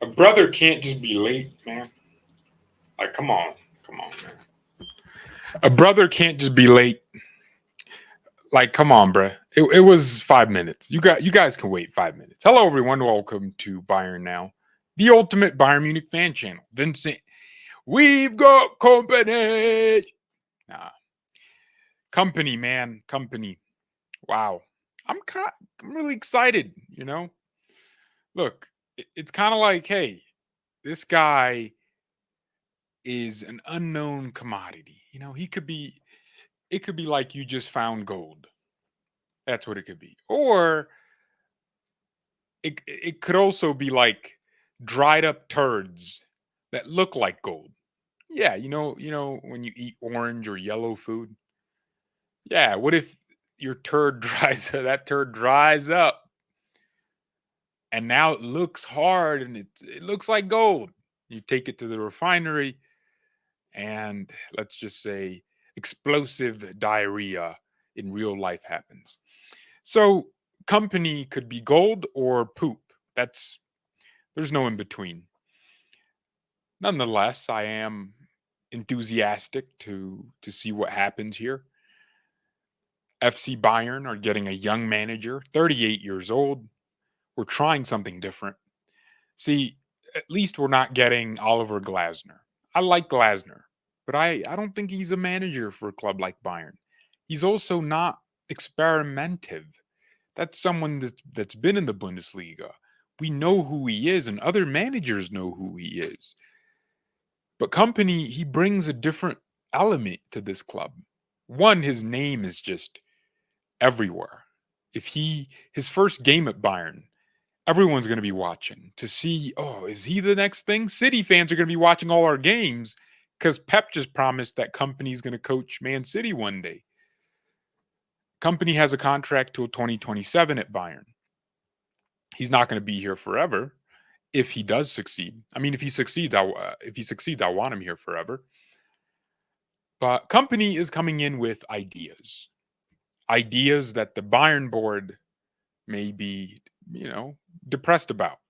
A brother can't just be late, man. Like, come on, man. A brother can't just be late. Like, come on, bruh. It was 5 minutes. You guys can wait 5 minutes. Hello, everyone. Welcome to Bayern Now, the ultimate Bayern Munich fan channel. Vincent, we've got company. Nah, company, man, company. Wow, I'm really excited. Look, it's kind of like, hey, this guy is an unknown commodity. He could be. It could be like you just found gold. That's what it could be. Or it could also be like dried up turds that look like gold. Yeah, you know when you eat orange or yellow food. Yeah, what if your turd that turd dries up and now it looks hard and it looks like gold. You take it to the refinery and let's just say explosive diarrhea in real life happens. So company could be gold or poop. There's no in between. Nonetheless, I am enthusiastic to see what happens here. FC Bayern are getting a young manager, 38 years old. We're trying something different. See, at least we're not getting Oliver Glasner. I like Glasner, but I don't think he's a manager for a club like Bayern. He's also not experimentative. That's someone that's been in the Bundesliga. We know who he is, and other managers know who he is. But Company, he brings a different element to this club. One, his name is just everywhere. If his first game at Bayern, everyone's going to be watching to see, oh, is he the next thing? City fans are going to be watching all our games because Pep just promised that Company's going to coach Man City one day. Company has a contract till 2027 at Bayern. He's not going to be here forever if he does succeed. I mean, if he succeeds, I want him here forever. But Company is coming in with ideas that the Bayern board may be, depressed about.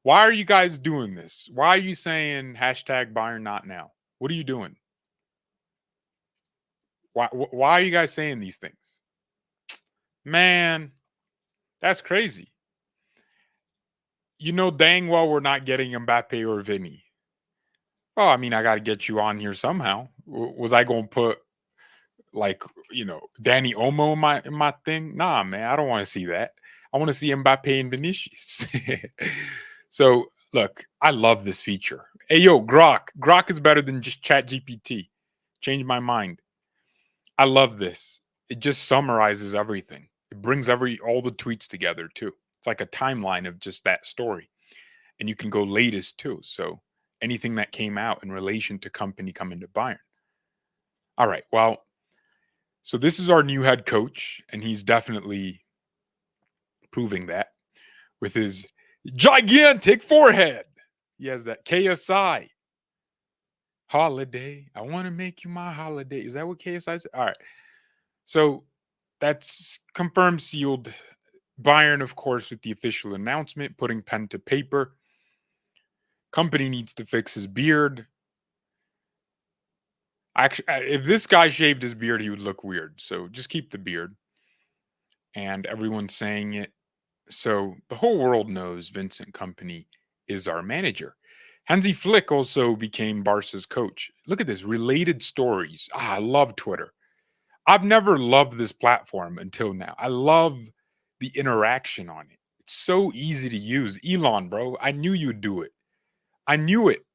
Why are you guys doing this? Why are you saying hashtag Bayern not now? What are you doing? Why are you guys saying these things? Man, that's crazy. You know dang well we're not getting Mbappe or Vinny. Oh, I mean, I got to get you on here somehow. Was I going to put like Danny Olmo in my thing? Nah, man, I don't want to see that. I want to see Mbappe and Vinicius. So look, I love this feature. Hey yo, Grok is better than just Chat GPT. Change my mind. I love this. It just summarizes everything. It brings all the tweets together too. It's like a timeline of just that story, and you can go latest too. So anything that came out in relation to Company coming to Bayern. All right, well, so this is our new head coach, and he's definitely proving that with his gigantic forehead. He has that KSI holiday. I want to make you my holiday. Is that what KSI said? All right. So that's confirmed, sealed. Bayern, of course, with the official announcement, putting pen to paper. Company needs to fix his beard. Actually, if this guy shaved his beard, he would look weird. So just keep the beard. And everyone's saying it. So the whole world knows Vincent Kompany is our manager. Hansi Flick also became Barca's coach. Look at this, related stories. I love Twitter. I've never loved this platform until now. I love the interaction on it. It's so easy to use. Elon, bro, I knew you'd do it. I knew it.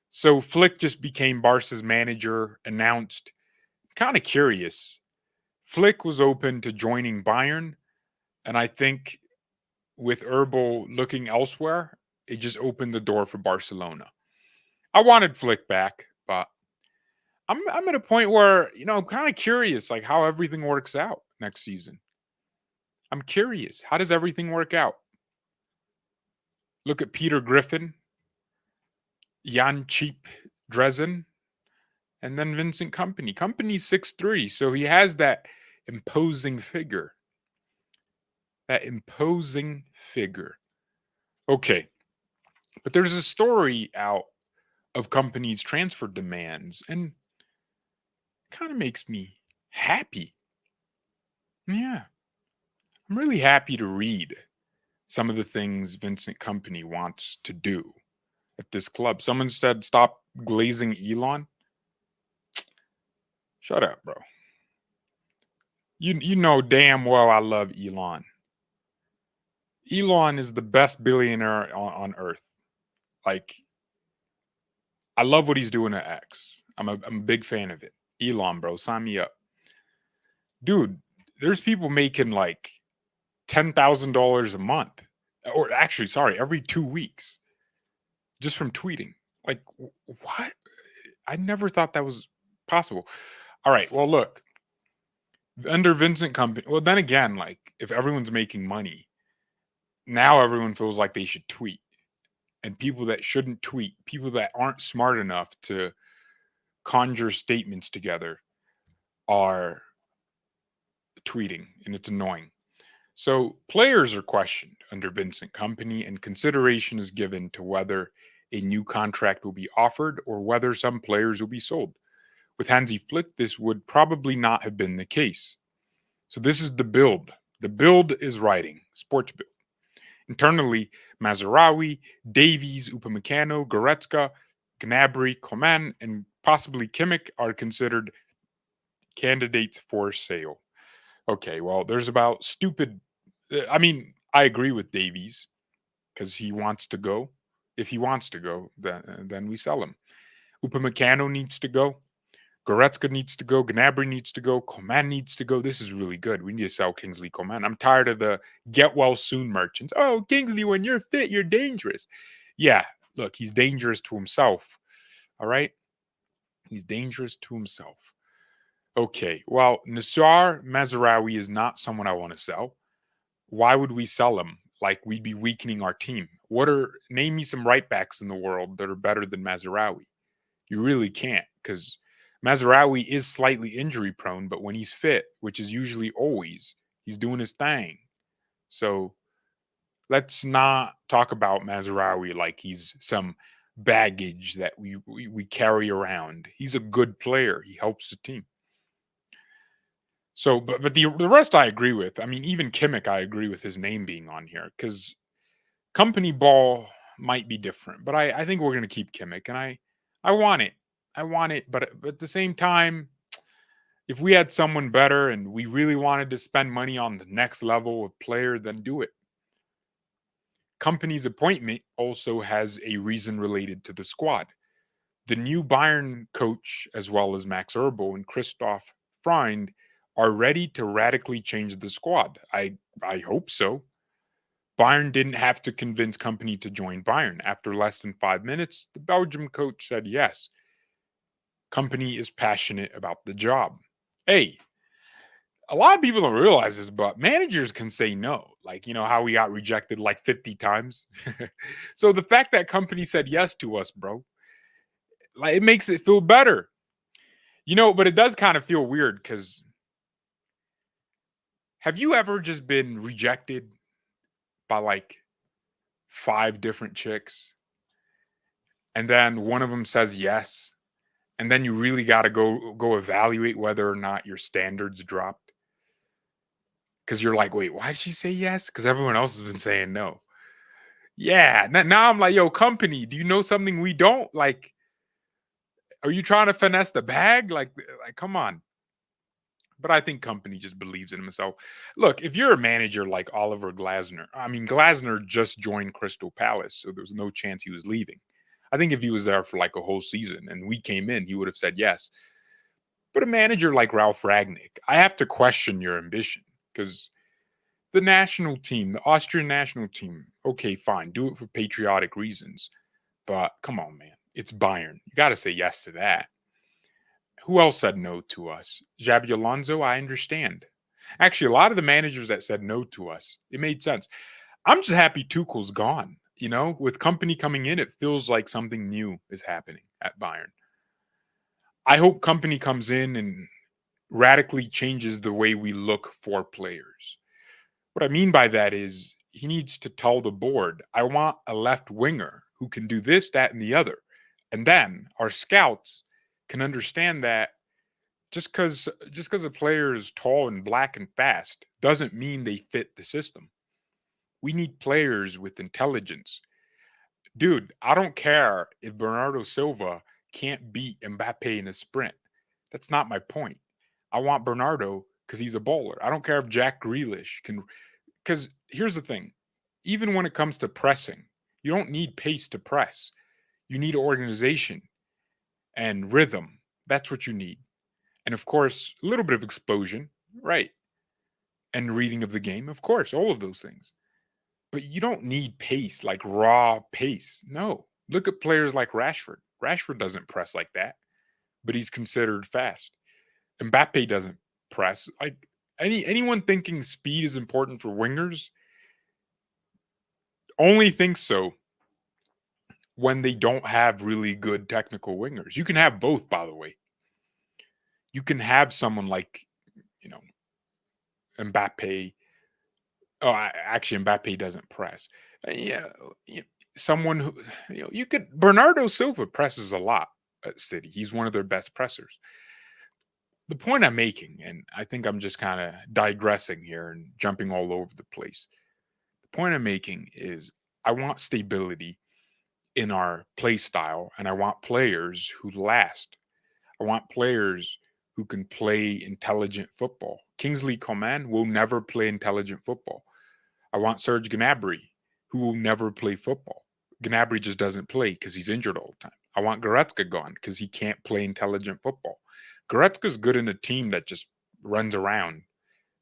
So Flick just became Barca's manager, announced. Kind of curious. Flick was open to joining Bayern, and I think with Herbal looking elsewhere, it just opened the door for Barcelona. I wanted Flick back, but I'm at a point where, I'm kind of curious like how everything works out next season. I'm curious. How does everything work out? Look at Peter Griffin, Jan Cheap Dresden, and then Vincent Kompany. Kompany's 6'3", so he has that imposing figure. That imposing figure. Okay. But there's a story out of companies' transfer demands, and kind of makes me happy. Yeah, I'm really happy to read some of the things Vincent Company wants to do at this club. Someone said, "Stop glazing Elon." Shut up, bro. You know damn well I love Elon. Elon is the best billionaire on earth. Like, I love what he's doing at X. I'm a big fan of it. Elon, bro, sign me up. Dude, there's people making like $10,000 a month. Or actually, sorry, every 2 weeks just from tweeting. Like, what? I never thought that was possible. All right. Well, look, under Vincent Company, well, then again, like, if everyone's making money, now everyone feels like they should tweet. And people that shouldn't tweet, people that aren't smart enough to conjure statements together, are tweeting, and it's annoying. So players are questioned under Vincent Company, and consideration is given to whether a new contract will be offered or whether some players will be sold. With Hansi Flick, this would probably not have been the case. So this is the build. The build is writing, sports build. Internally, Mazarawi, Davies, Upamecano, Goretzka, Gnabry, Coman, and possibly Kimmich are considered candidates for sale. Okay, well, there's about stupid. I mean, I agree with Davies because he wants to go. If he wants to go, then we sell him. Upamecano needs to go. Goretzka needs to go. Gnabry needs to go. Coman needs to go. This is really good. We need to sell Kingsley Coman. I'm tired of the get well soon merchants. Oh, Kingsley, when you're fit, you're dangerous. Yeah, look, he's dangerous to himself. All right? He's dangerous to himself. Okay, well, Nassar Mazarawi is not someone I want to sell. Why would we sell him? Like, we'd be weakening our team. Name me some right backs in the world that are better than Mazarawi. You really can't, because Mazarawi is slightly injury prone, but when he's fit, which is usually always, he's doing his thing. So let's not talk about Mazarawi like he's some baggage that we carry around. He's a good player. He helps the team. So, but the rest I agree with. I mean, even Kimmich, I agree with his name being on here because company ball might be different, but I think we're going to keep Kimmich, and I want it. I want it, but at the same time, if we had someone better and we really wanted to spend money on the next level of player, then do it. Company's appointment also has a reason related to the squad. The new Bayern coach, as well as Max Erbo and Christoph Freund, are ready to radically change the squad. I hope so. Bayern didn't have to convince Company to join Bayern. After less than 5 minutes, the Belgium coach said yes. Company is passionate about the job. Hey, a lot of people don't realize this, but managers can say no. Like, you know how we got rejected like 50 times? So the fact that Company said yes to us, bro, like, it makes it feel better. You know, but it does kind of feel weird because have you ever just been rejected by like 5 different chicks and then one of them says yes, and then you really got to go evaluate whether or not your standards dropped because you're like, wait, why did she say yes? Because everyone else has been saying no. Yeah, now I'm like, yo, Company, do you know something we don't? Like, are you trying to finesse the bag? Like, come on. But I think Company just believes in himself. Look, if you're a manager like Oliver Glasner, I mean, Glasner just joined Crystal Palace, so there was no chance he was leaving. I think if he was there for like a whole season and we came in, he would have said yes. But a manager like Ralph Ragnick, I have to question your ambition because the national team, the Austrian national team, okay, fine, do it for patriotic reasons. But come on, man, it's Bayern. You got to say yes to that. Who else said no to us? Xabi Alonso, I understand. Actually, a lot of the managers that said no to us, it made sense. I'm just happy Tuchel's gone. You know, with Company coming in, it feels like something new is happening at Bayern. I hope Company comes in and radically changes the way we look for players. What I mean by that is he needs to tell the board, I want a left winger who can do this, that, and the other. And then our scouts can understand that just because a player is tall and black and fast doesn't mean they fit the system. We need players with intelligence. Dude, I don't care if Bernardo Silva can't beat Mbappe in a sprint. That's not my point. I want Bernardo because he's a bowler. I don't care if Jack Grealish can. Because here's the thing, even when it comes to pressing, you don't need pace to press. You need organization and rhythm. That's what you need. And of course, a little bit of explosion, right? And reading of the game, of course, all of those things. But you don't need pace, like raw pace. No. Look at players like Rashford. Rashford doesn't press like that, but he's considered fast. Mbappe doesn't press. Like anyone thinking speed is important for wingers only thinks so when they don't have really good technical wingers. You can have both, by the way. You can have someone like, you know, Mbappe. Oh, actually, Mbappe doesn't press. Yeah, someone who you could. Bernardo Silva presses a lot at City. He's one of their best pressers. The point I'm making, and I think I'm just kind of digressing here and jumping all over the place. The point I'm making is I want stability in our play style, and I want players who last. I want players who can play intelligent football. Kingsley Coman will never play intelligent football. I want Serge Gnabry, who will never play football. Gnabry just doesn't play because he's injured all the time. I want Goretzka gone because he can't play intelligent football. Goretzka's good in a team that just runs around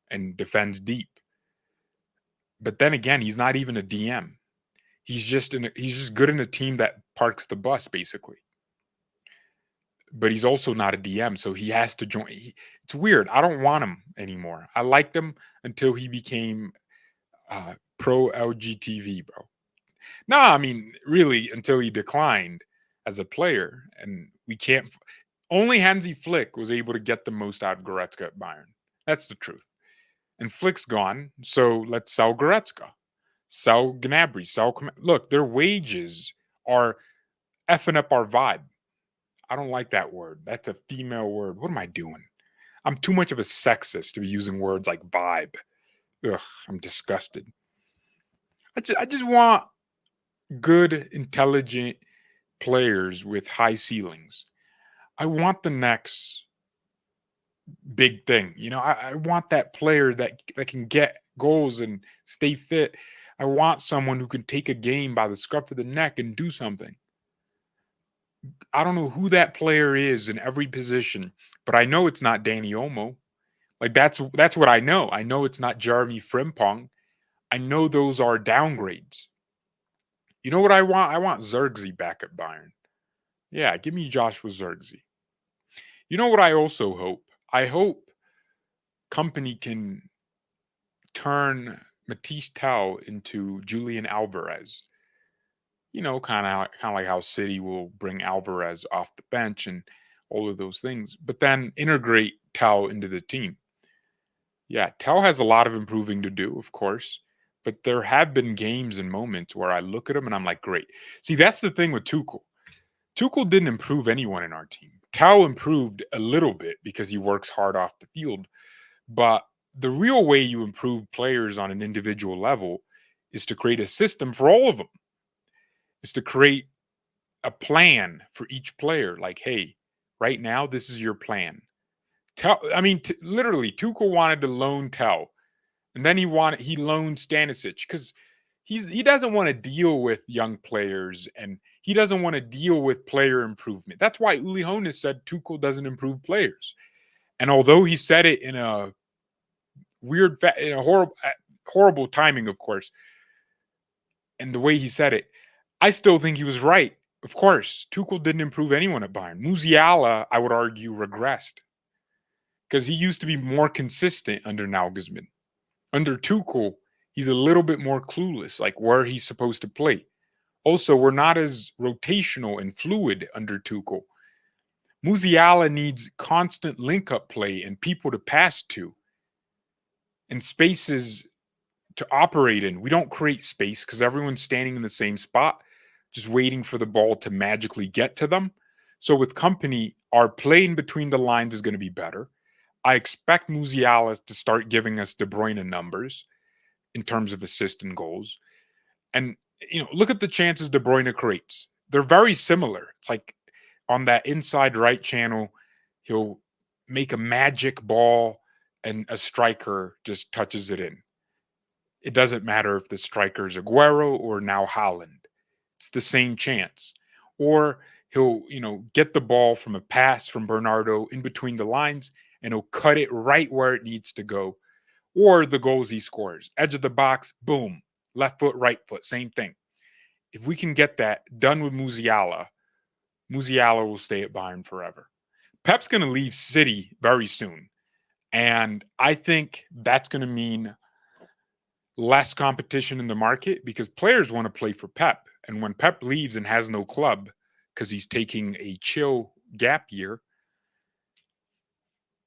and defends deep. But then again, he's not even a DM. He's just good in a team that parks the bus, basically. But he's also not a DM, so he has to join. It's weird. I don't want him anymore. I liked him until he became pro LGTV, bro. No, I mean, really, until he declined as a player. And we can't. Only Hansi Flick was able to get the most out of Goretzka at Bayern. That's the truth. And Flick's gone, so let's sell Goretzka. Sell Gnabry. Look, their wages are effing up our vibe. I don't like that word. That's a female word. What am I doing? I'm too much of a sexist to be using words like vibe. Ugh, I'm disgusted. I just want good, intelligent players with high ceilings. I want the next big thing. I want that player that can get goals and stay fit. I want someone who can take a game by the scruff of the neck and do something. I don't know who that player is in every position, but I know it's not Danny Olmo. Like that's what I know. I know it's not Jeremy Frimpong. I know those are downgrades. You know what I want? I want Zirkzee back at Bayern. Yeah, give me Joshua Zirkzee. You know what I also hope? I hope Kompany can turn Matisse Tell into Julian Alvarez. Kind of like how City will bring Alvarez off the bench and all of those things, but then integrate Tell into the team. Yeah, Tell has a lot of improving to do, of course, but there have been games and moments where I look at him and I'm like, great. See, that's the thing with Tuchel. Tuchel didn't improve anyone in our team. Tell improved a little bit because he works hard off the field, but the real way you improve players on an individual level is to create a system for all of them. Is to create a plan for each player. Like, hey, right now, this is your plan. Literally, Tuchel wanted to loan Tell, and then he loaned Stanisic because he doesn't want to deal with young players and he doesn't want to deal with player improvement. That's why Uli Hoeneß said Tuchel doesn't improve players. And although he said it in a in a horrible timing, of course, and the way he said it, I still think he was right. Of course, Tuchel didn't improve anyone at Bayern. Musiala, I would argue, regressed because he used to be more consistent under Nagelsmann. Under Tuchel, he's a little bit more clueless, like where he's supposed to play. Also, we're not as rotational and fluid under Tuchel. Musiala needs constant link-up play and people to pass to and spaces to operate in. We don't create space because everyone's standing in the same spot. just waiting for the ball to magically get to them. So with Kompany, our play in between the lines is going to be better. I expect Musiala to start giving us De Bruyne numbers in terms of assist and goals. And look at the chances De Bruyne creates. They're very similar. It's like on that inside right channel, he'll make a magic ball and a striker just touches it in. It doesn't matter if the striker is Aguero or now Haaland. It's the same chance. Or he'll, get the ball from a pass from Bernardo in between the lines and he'll cut it right where it needs to go. Or the goals he scores. Edge of the box, boom. Left foot, right foot, same thing. If we can get that done with Musiala, Musiala will stay at Bayern forever. Pep's going to leave City very soon. And I think that's going to mean less competition in the market because players want to play for Pep. And when Pep leaves and has no club because he's taking a chill gap year,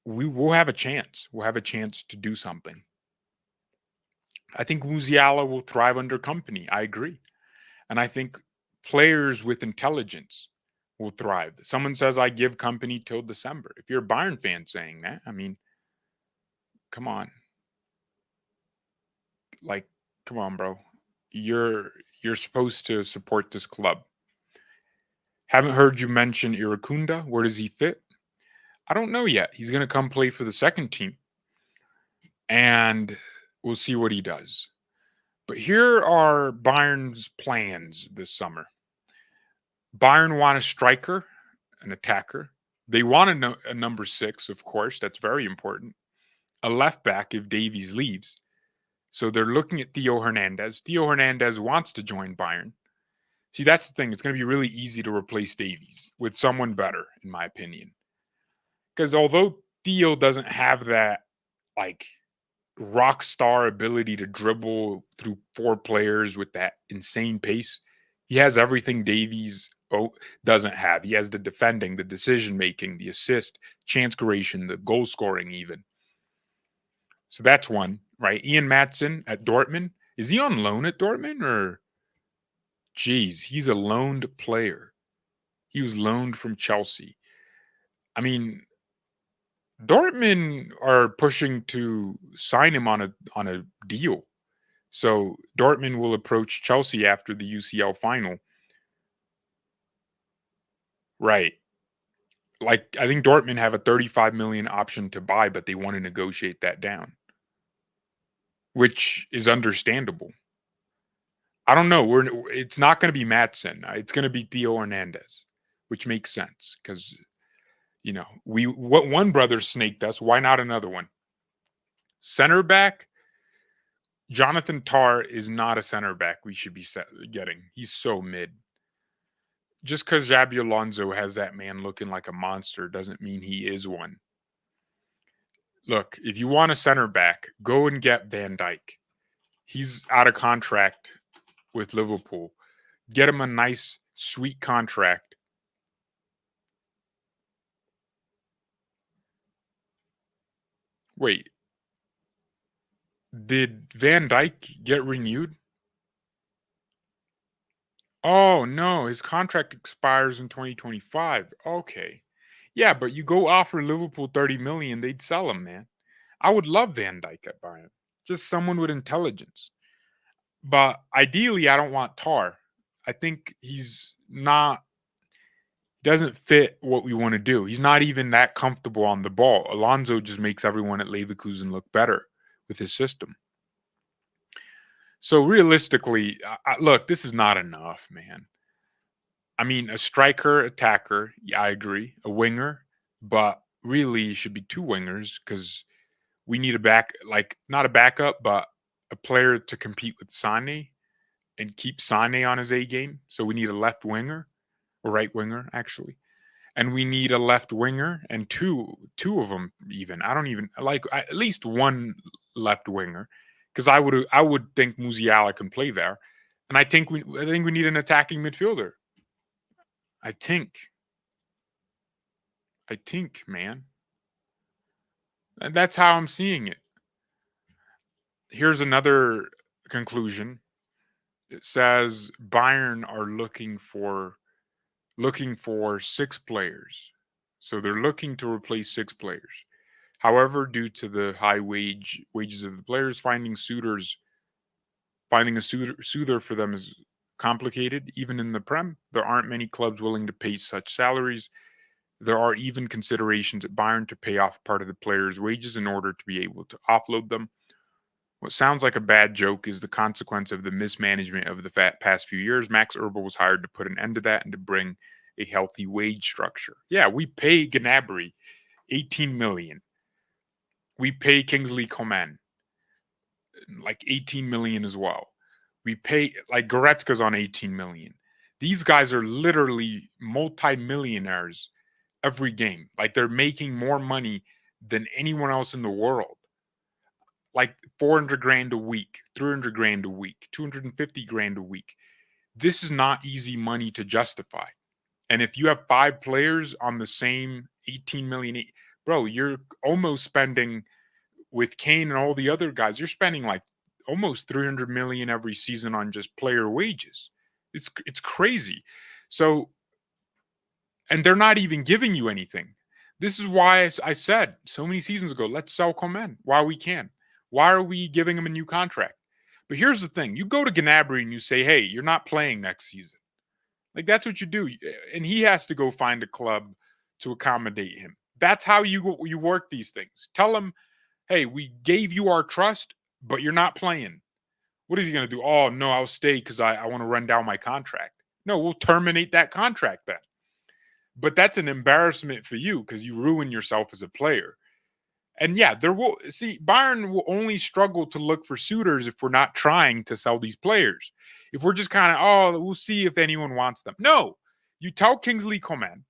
we will have a chance. We'll have a chance to do something. I think Musiala will thrive under Kompany. I agree. And I think players with intelligence will thrive. Someone says I give Kompany till December. If you're a Bayern fan saying that, I mean, come on. Like, come on, bro. You're supposed to support this club. Haven't heard you mention Iracunda. Where does he fit? I don't know yet. He's going to come play for the second team. And we'll see what he does. But here are Bayern's plans this summer. Bayern want a striker, an attacker. They want a number 6, of course. That's very important. A left back if Davies leaves. So they're looking at Theo Hernandez. Theo Hernandez wants to join Bayern. See, that's the thing. It's going to be really easy to replace Davies with someone better, in my opinion. Because although Theo doesn't have that, like, rock star ability to dribble through 4 players with that insane pace, he has everything Davies doesn't have. He has the defending, the decision making, the assist, chance creation, the goal scoring even. So that's one, right? Ian Maatsen at Dortmund. Is he on loan at Dortmund or? Geez, he's a loaned player. He was loaned from Chelsea. I mean, Dortmund are pushing to sign him on a deal. So Dortmund will approach Chelsea after the UCL final. Right. Like, I think Dortmund have a 35 million option to buy, but they want to negotiate that down, which is understandable. I don't know. It's not going to be Maatsen. It's going to be Theo Hernandez, which makes sense because what one brother snaked us. Why not another one? Center back. Jonathan Tarr is not a center back we should be getting. He's so mid. Just because Xabi Alonso has that man looking like a monster doesn't mean he is one. Look, if you want a center back, go and get Van Dijk. He's out of contract with Liverpool. Get him a nice, sweet contract. Wait. Did Van Dijk get renewed? Oh, no. His contract expires in 2025. Okay. Yeah, but you go offer Liverpool 30 million, they'd sell him, man. I would love Van Dijk at Bayern. Just someone with intelligence. But ideally, I don't want Tar. I think he's not doesn't fit what we want to do. He's not even that comfortable on the ball. Alonso just makes everyone at Leverkusen look better with his system. So realistically, look, this is not enough, man. I mean, a striker, attacker, yeah, I agree. A winger, but really it should be 2 wingers because we need not a backup, but a player to compete with Sane and keep Sane on his A game. So we need a left winger, or right winger, actually. And we need a left winger and two of them even. I don't even like at least one left winger because I would think Musiala can play there. And I think we need an attacking midfielder. I think, man. And that's how I'm seeing it. Here's another conclusion. It says Bayern are looking for 6 players. So they're looking to replace 6 players. However, due to the high wages of the players, finding a soother for them is complicated. Even in the Prem, there aren't many clubs willing to pay such salaries. There are even considerations at Bayern to pay off part of the players' wages in order to be able to offload them. What sounds like a bad joke is the consequence of the mismanagement of the past few years. Max Eberl was hired to put an end to that and to bring a healthy wage structure. Yeah, we pay Gnabry 18 million. We pay Kingsley Coman like 18 million as well. We pay like Goretzka's on 18 million. These guys are literally multi-millionaires every game. Like they're making more money than anyone else in the world. Like 400 grand a week, 300 grand a week, 250 grand a week. This is not easy money to justify. And if you have 5 players on the same 18 million, bro, you're almost spending with Kane and all the other guys, you're spending like almost 300 million every season on just player wages. It's crazy. So, and they're not even giving you anything. This is why I said so many seasons ago, let's sell Coman while we can. Why are we giving him a new contract? But here's the thing. You go to Gnabry and you say, hey, you're not playing next season. Like that's what you do. And he has to go find a club to accommodate him. That's how you work these things. Tell him, hey, we gave you our trust, but you're not playing. What is he going to do? Oh, no, I'll stay because I want to run down my contract. No, we'll terminate that contract then. But that's an embarrassment for you because you ruin yourself as a player. And yeah, Bayern will only struggle to look for suitors if we're not trying to sell these players. If we're just kind of, oh, we'll see if anyone wants them. No, you tell Kingsley Coman,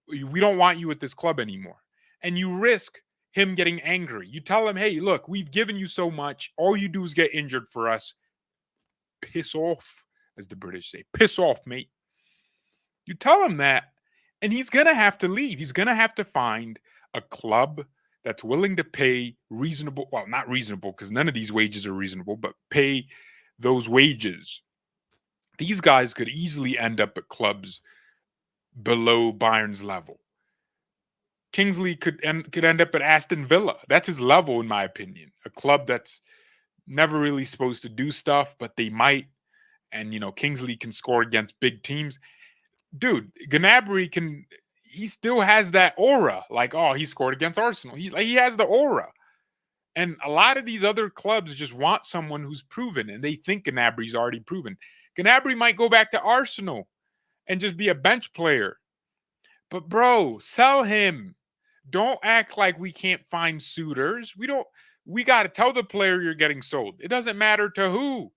we don't want you at this club anymore. And you risk him getting angry. You tell him, hey, look, we've given you so much. All you do is get injured for us. Piss off, as the British say. Piss off, mate. You tell him that, and he's going to have to leave. He's going to have to find a club that's willing to pay reasonable, well, not reasonable because none of these wages are reasonable, but pay those wages. These guys could easily end up at clubs below Bayern's level. Kingsley could end up at Aston Villa. That's his level, in my opinion. A club that's never really supposed to do stuff, but they might. And, Kingsley can score against big teams. Dude, Gnabry he still has that aura. Like, oh, he scored against Arsenal. He has the aura. And a lot of these other clubs just want someone who's proven, and they think Gnabry's already proven. Gnabry might go back to Arsenal and just be a bench player. But bro, sell him. Don't act like we can't find suitors. We got to tell the player you're getting sold. It doesn't matter to who.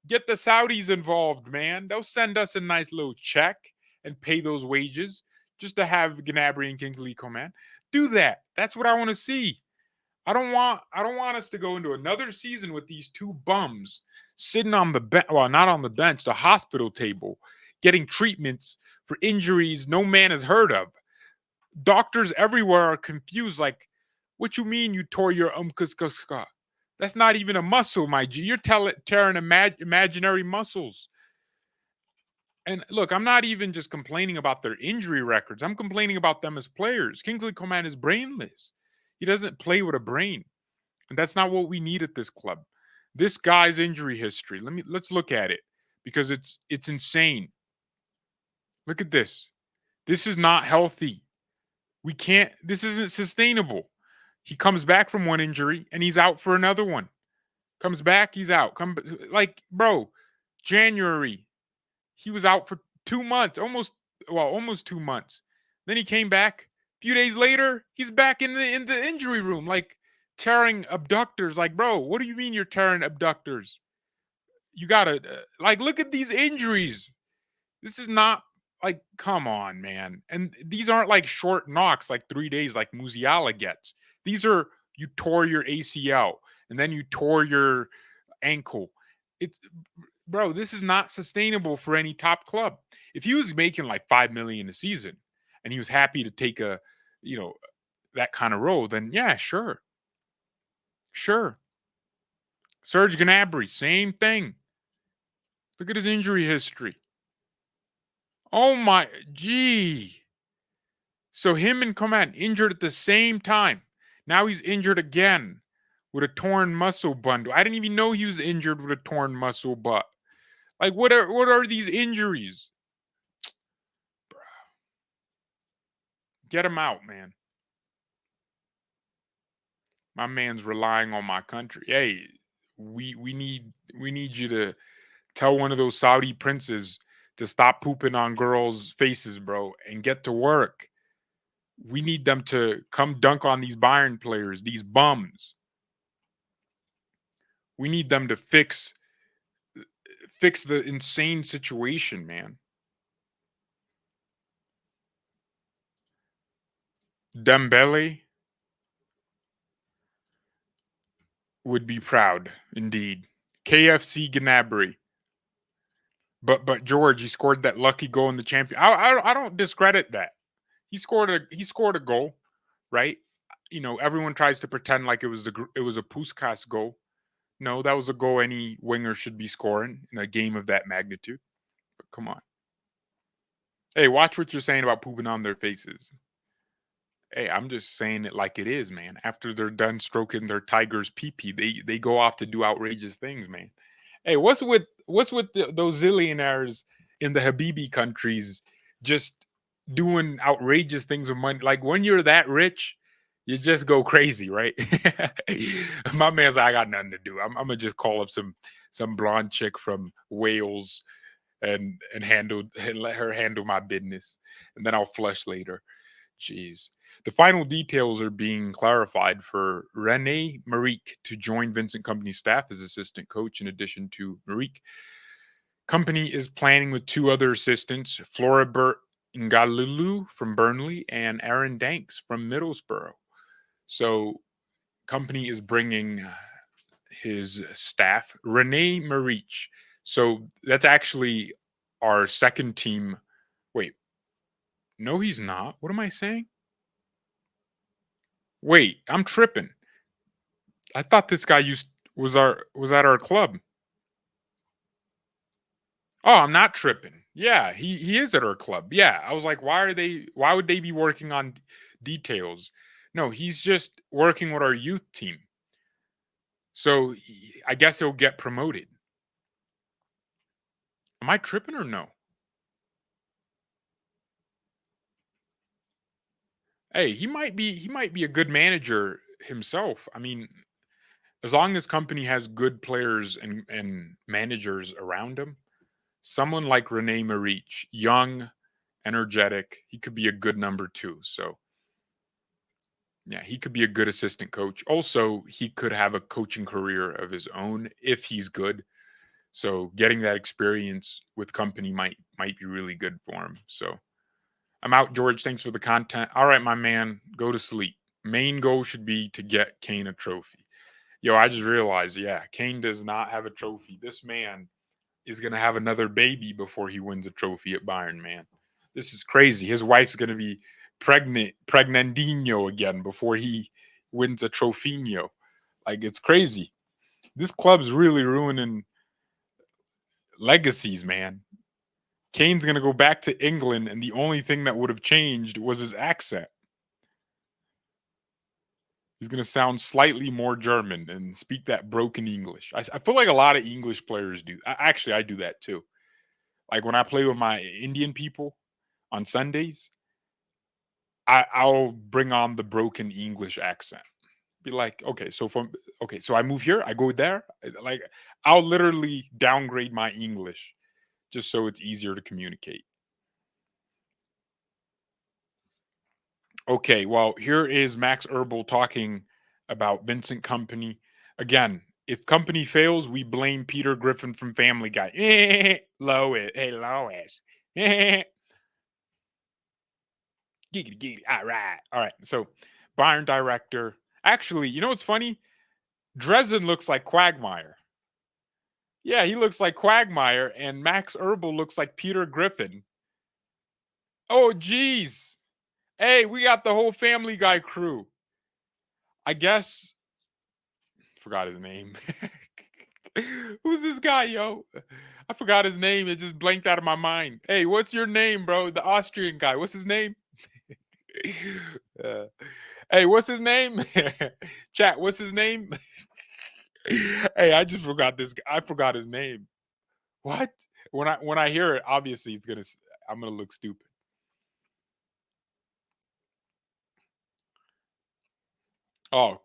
Get the Saudis involved, man. They'll send us a nice little check and pay those wages just to have Gnabry and Kingsley Coman. Do that. That's what I want to see. I don't want us to go into another season with these 2 bums sitting on the bench, well, not on the bench, the hospital table, getting treatments for injuries no man has heard of. Doctors everywhere are confused. Like, what you mean you tore your umkuskaska? That's not even a muscle, my G. You're tearing imaginary muscles. And look, I'm not even just complaining about their injury records. I'm complaining about them as players. Kingsley Coman is brainless. He doesn't play with a brain. And that's not what we need at this club. This guy's injury history. Let's look at it because it's insane. Look at this. This is not healthy. This isn't sustainable. He comes back from one injury and he's out for another one. Comes back, he's out. Bro, January, he was out for 2 months, almost 2 months. Then he came back. A few days later, he's back in the injury room, like tearing abductors. Like, bro, what do you mean you're tearing abductors? You gotta look at these injuries. This is not come on, man. And these aren't like short knocks, like 3 days, like Musiala gets. These are you tore your ACL and then you tore your ankle. It's bro, this is not sustainable for any top club. If he was making like 5 million a season and he was happy to take that kind of role, then yeah, sure. Sure. Serge Gnabry, same thing. Look at his injury history. Oh my, gee. So him and Coman injured at the same time. Now he's injured again with a torn muscle bundle. I didn't even know he was injured with a torn muscle butt. Like what are these injuries? Get him out, man. My man's relying on my country. Hey, we need you to tell one of those Saudi princes to stop pooping on girls' faces, bro, and get to work. We need them to come dunk on these Bayern players, these bums. We need them to fix the insane situation, man. Dembele would be proud, indeed. KFC Gnabry. But George, he scored that lucky goal in the champion. I don't discredit that. He scored a goal, right? You know, everyone tries to pretend like it was a Puskas goal. No, that was a goal any winger should be scoring in a game of that magnitude. But come on. Hey, watch what you're saying about pooping on their faces. Hey, I'm just saying it like it is, man. After they're done stroking their tiger's pee-pee, they go off to do outrageous things, man. Hey, what's with those zillionaires in the Habibi countries just doing outrageous things with money? Like when you're that rich, you just go crazy, right? My man's like, I got nothing to do. I'm gonna just call up some blonde chick from Wales and let her handle my business, and then I'll flush later. Jeez. The final details are being clarified for Rene Marique to join Vincent Company's staff as assistant coach. In addition to Marique, Company is planning with two other assistants, Floribert Ngalulu from Burnley and Aaron Danks from Middlesbrough. So Company is bringing his staff, Rene Marique. So that's actually our second team. Wait, no, he's not. What am I saying? Wait, I'm tripping. I thought this guy was at our club. Oh, I'm not tripping. Yeah, he is at our club. Yeah, I was like, why would they be working on details? No, he's just working with our youth team. So I guess he'll get promoted. Am I tripping or no? Hey, he might be a good manager himself. I mean, as long as Company has good players and managers around him, someone like Rene Marique, young, energetic, he could be a good number two. So yeah, he could be a good assistant coach. Also, he could have a coaching career of his own if he's good. So getting that experience with Company might be really good for him. So I'm out, George. Thanks for the content. All right, my man, go to sleep. Main goal should be to get Kane a trophy. Yo, I just realized, yeah, Kane does not have a trophy. This man is going to have another baby before he wins a trophy at Bayern, man. This is crazy. His wife's going to be pregnantino again before he wins a trofino. Like, it's crazy. This club's really ruining legacies, man. Kane's going to go back to England, and the only thing that would have changed was his accent. He's going to sound slightly more German and speak that broken English. I feel like a lot of English players do. Actually, I do that too. Like when I play with my Indian people on Sundays, I'll bring on the broken English accent. Be like, so I move here, I go there. Like I'll literally downgrade my English just so it's easier to communicate. Okay, well, here is Max Herbal talking about Vincent Company. Again, if Company fails, we blame Peter Griffin from Family Guy. Lois. Hey, Lois. Giggity, giggity. All right. All right. So, Bayern director. Actually, you know what's funny? Dresden looks like Quagmire. Yeah, he looks like Quagmire, and Max Herbal looks like Peter Griffin. Oh, geez. Hey, we got the whole Family Guy crew. I guess forgot his name. Who's this guy, yo? I forgot his name. It just blanked out of my mind. Hey, what's your name, bro? The Austrian guy. What's his name? Uh, hey, what's his name? Chat, what's his name? Hey, I just forgot this. I forgot his name. What? When I hear it, obviously I'm gonna look stupid. Oh,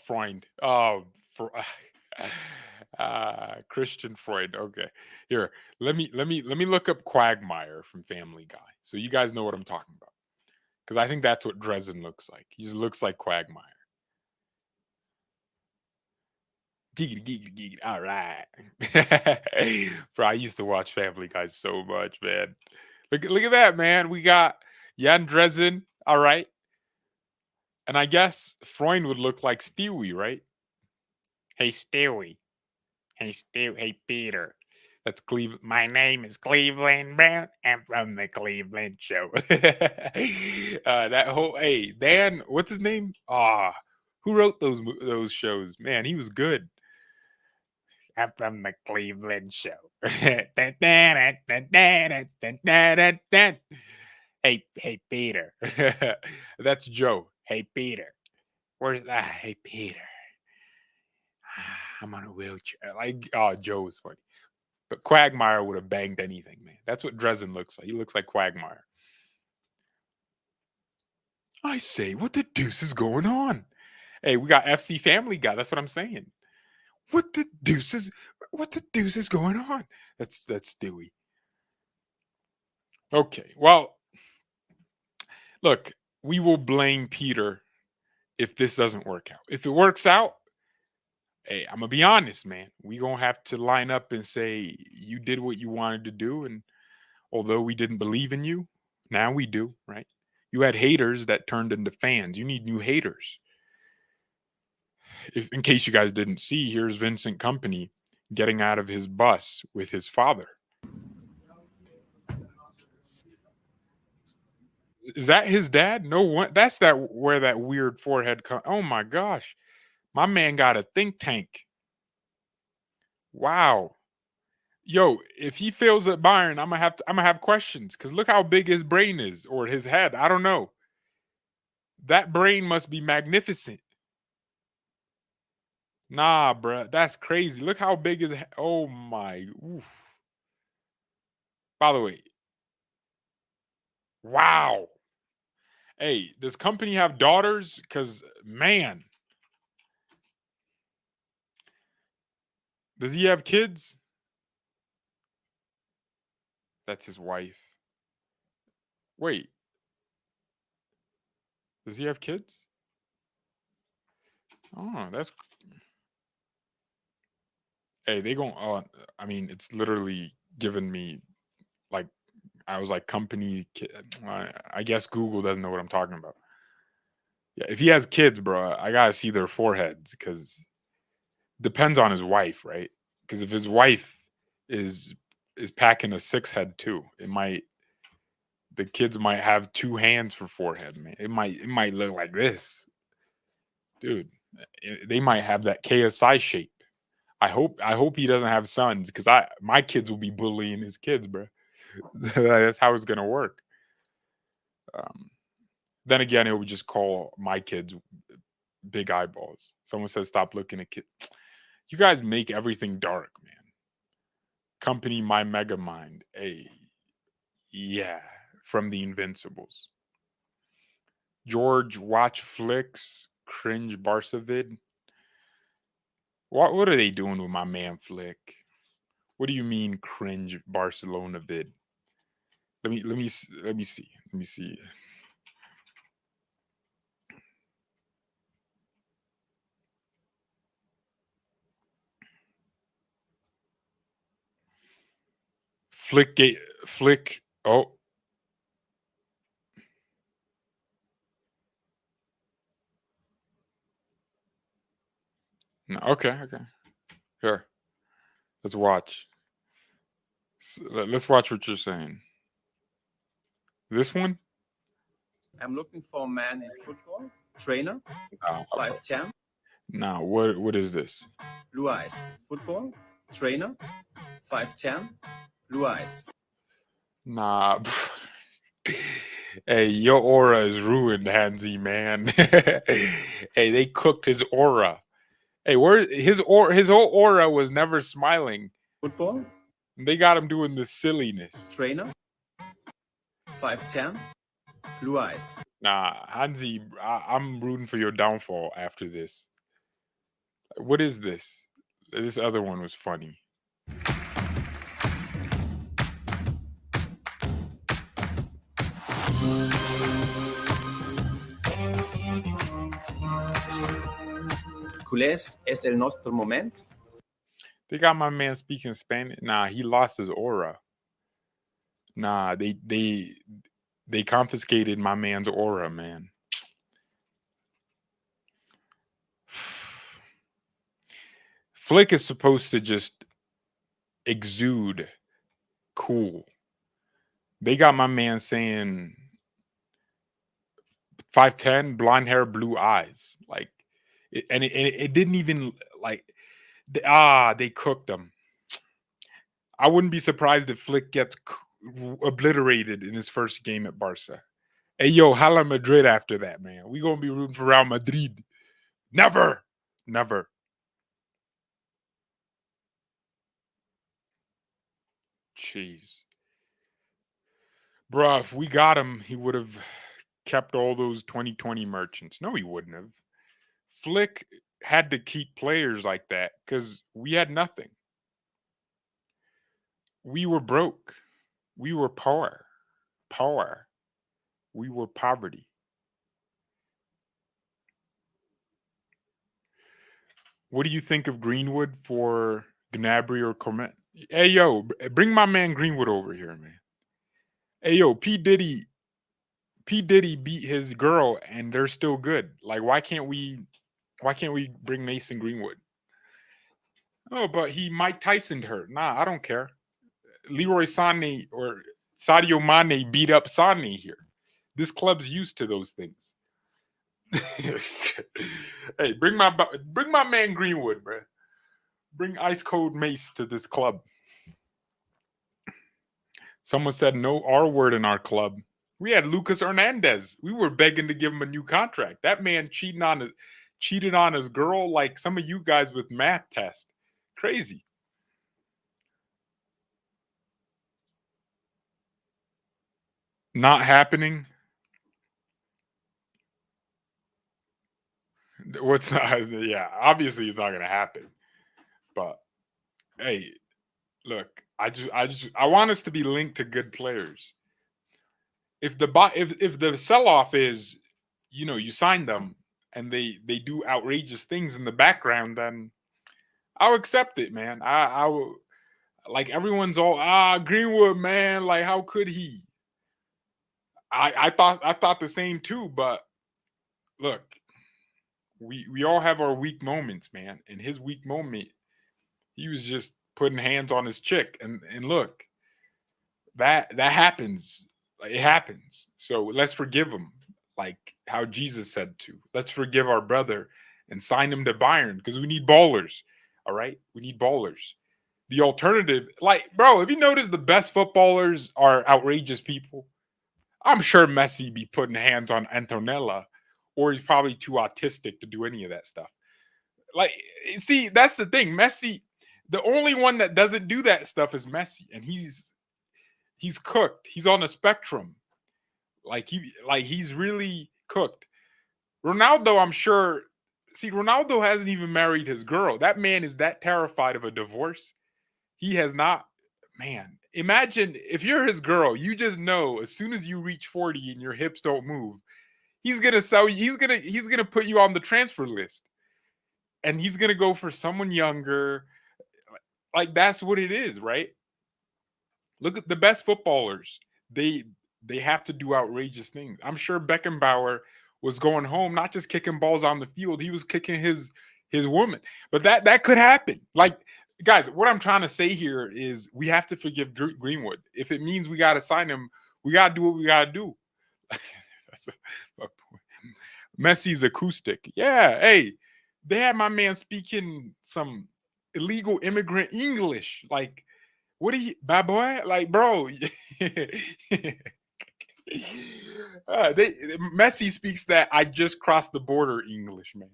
Freund. Oh, for, Christian Freud. Okay, here. Let me look up Quagmire from Family Guy, so you guys know what I'm talking about. Because I think that's what Dresden looks like. He just looks like Quagmire. Giggity, giggity, giggity. All right. Bro, I used to watch Family Guy so much, man. Look at that, man. We got Jan Dresden. All right. And I guess Freund would look like Stewie, right? Hey, Stewie. Hey, Stewie. Hey, Peter. That's Cleveland. My name is Cleveland Brown. I'm from the Cleveland Show. That whole Dan, what's his name? Who wrote those shows? Man, he was good. I'm from the Cleveland Show. Hey, Peter. That's Joe. Hey, Peter. Hey, Peter. I'm on a wheelchair. Like, Joe was funny. But Quagmire would have banged anything, man. That's what Dresden looks like. He looks like Quagmire. I say, what the deuce is going on? Hey, we got FC Family Guy. That's what I'm saying. What the deuce is going on? That's Stewie. Okay. Well, look, we will blame Peter if this doesn't work out. If it works out, hey, I'm gonna be honest, man. We gonna have to line up and say you did what you wanted to do, and although we didn't believe in you, now we do, right? You had haters that turned into fans. You need new haters. In case you guys didn't see, here's Vincent Kompany getting out of his bus with his father. Is that his dad? No one. That's where that weird forehead comes. Oh my gosh, my man got a think tank. Wow. Yo, if he fails at Bayern, I'm gonna have questions because look how big his brain is or his head. I don't know. That brain must be magnificent. Nah, bruh, that's crazy. Look how big his. Oh my. Oof. By the way, wow. Hey, does Kompany have daughters? Because man, does he have kids? That's his wife. Wait, does he have kids? Oh, that's. Hey, they going. Oh, I mean, it's literally given me like I was like Kompany. I guess Google doesn't know what I'm talking about. Yeah, if he has kids, bro, I gotta see their foreheads because depends on his wife, right? Because if his wife is packing a six head too, the kids might have two hands for forehead, man. It might look like this, dude. They might have that KSI shape. I hope he doesn't have sons because my kids will be bullying his kids, bro. That's how it's gonna work. Um, then again, it would just call my kids big eyeballs. Someone says stop looking at kids. You guys make everything dark, man. Kompany my mega mind. Hey, yeah, from the Invincibles. George watch flicks, cringe Barca vid. What are they doing with my man Flick? What do you mean cringe Barcelona vid? Let me see. Flick. Oh, no, okay. Here, let's watch. Let's watch what you're saying. This one. I'm looking for a man in football, trainer, Oh, 5'10". Nah, what is this? Blue eyes. Football. Trainer. 5'10". Blue eyes. Nah. Hey, your aura is ruined, Hansi, man. Hey, they cooked his aura. Hey, where his whole aura was never smiling. Football. They got him doing this silliness. Trainer. 5'10". Blue eyes. Nah, Hansi, I'm rooting for your downfall after this. What is this? This other one was funny. Culés es el nostro moment. They got my man speaking Spanish. Nah, he lost his aura. Nah, they confiscated my man's aura, man. Flick is supposed to just exude cool. They got my man saying 5'10", blonde hair, blue eyes. Like, it didn't even like. They cooked him. I wouldn't be surprised if Flick gets obliterated in his first game at Barca. Hey, yo, Hala Madrid after that, man. We gonna be rooting for Real Madrid. Never. Never. Jeez. Bruh, if we got him, he would have kept all those 2020 merchants. No, he wouldn't have. Flick had to keep players like that because we had nothing. We were broke. We were poor. Poor. We were poverty. What do you think of Greenwood for Gnabry or Comet? Hey, yo, bring my man Greenwood over here, man. Hey, yo, P. Diddy beat his girl and they're still good. Like, why can't we bring Mason Greenwood? Oh, but he Mike Tyson'd her. Nah, I don't care. Leroy Sané or Sadio Mane beat up Sané here. This club's used to those things. Hey, bring my man Greenwood, man. Bring ice cold Mace to this club. Someone said no R word in our club. We had Lucas Hernandez. We were begging to give him a new contract. That man cheated on his girl like some of you guys with math test. Crazy. Not happening. What's not? Yeah, obviously it's not going to happen. But hey, look, I want us to be linked to good players. If the sell off is, you sign them and they do outrageous things in the background, then I'll accept it, man. I will. Like, everyone's all Greenwood, man. Like, how could he? I thought the same too, but look, we all have our weak moments, man. And his weak moment, he was just putting hands on his chick, and look, that happens. It happens. So let's forgive him, like how Jesus said to. Let's forgive our brother and sign him to Bayern because we need ballers. All right, we need ballers. The alternative, like, bro, have you noticed the best footballers are outrageous people? I'm sure Messi be putting hands on Antonella, or he's probably too autistic to do any of that stuff. Like, see, that's the thing. Messi, the only one that doesn't do that stuff is Messi, and he's cooked. He's on a spectrum. He's really cooked. Ronaldo, I'm sure. See, Ronaldo hasn't even married his girl. That man is that terrified of a divorce. He has not. Man, imagine if you're his girl, you just know as soon as you reach 40 and your hips don't move, he's gonna sell you. He's gonna put you on the transfer list, and he's gonna go for someone younger. Like, that's what it is, right? Look at the best footballers. They have to do outrageous things. I'm sure Beckenbauer was going home, not just kicking balls on the field. He was kicking his woman. But that could happen. Like, guys, what I'm trying to say here is we have to forgive Greenwood. If it means we got to sign him, we got to do what we got to do. That's my point. Messi's acoustic. Yeah, hey, They had my man speaking some illegal immigrant English. Like, what are you, bad boy? Like, bro. Messi speaks that I just crossed the border English, man.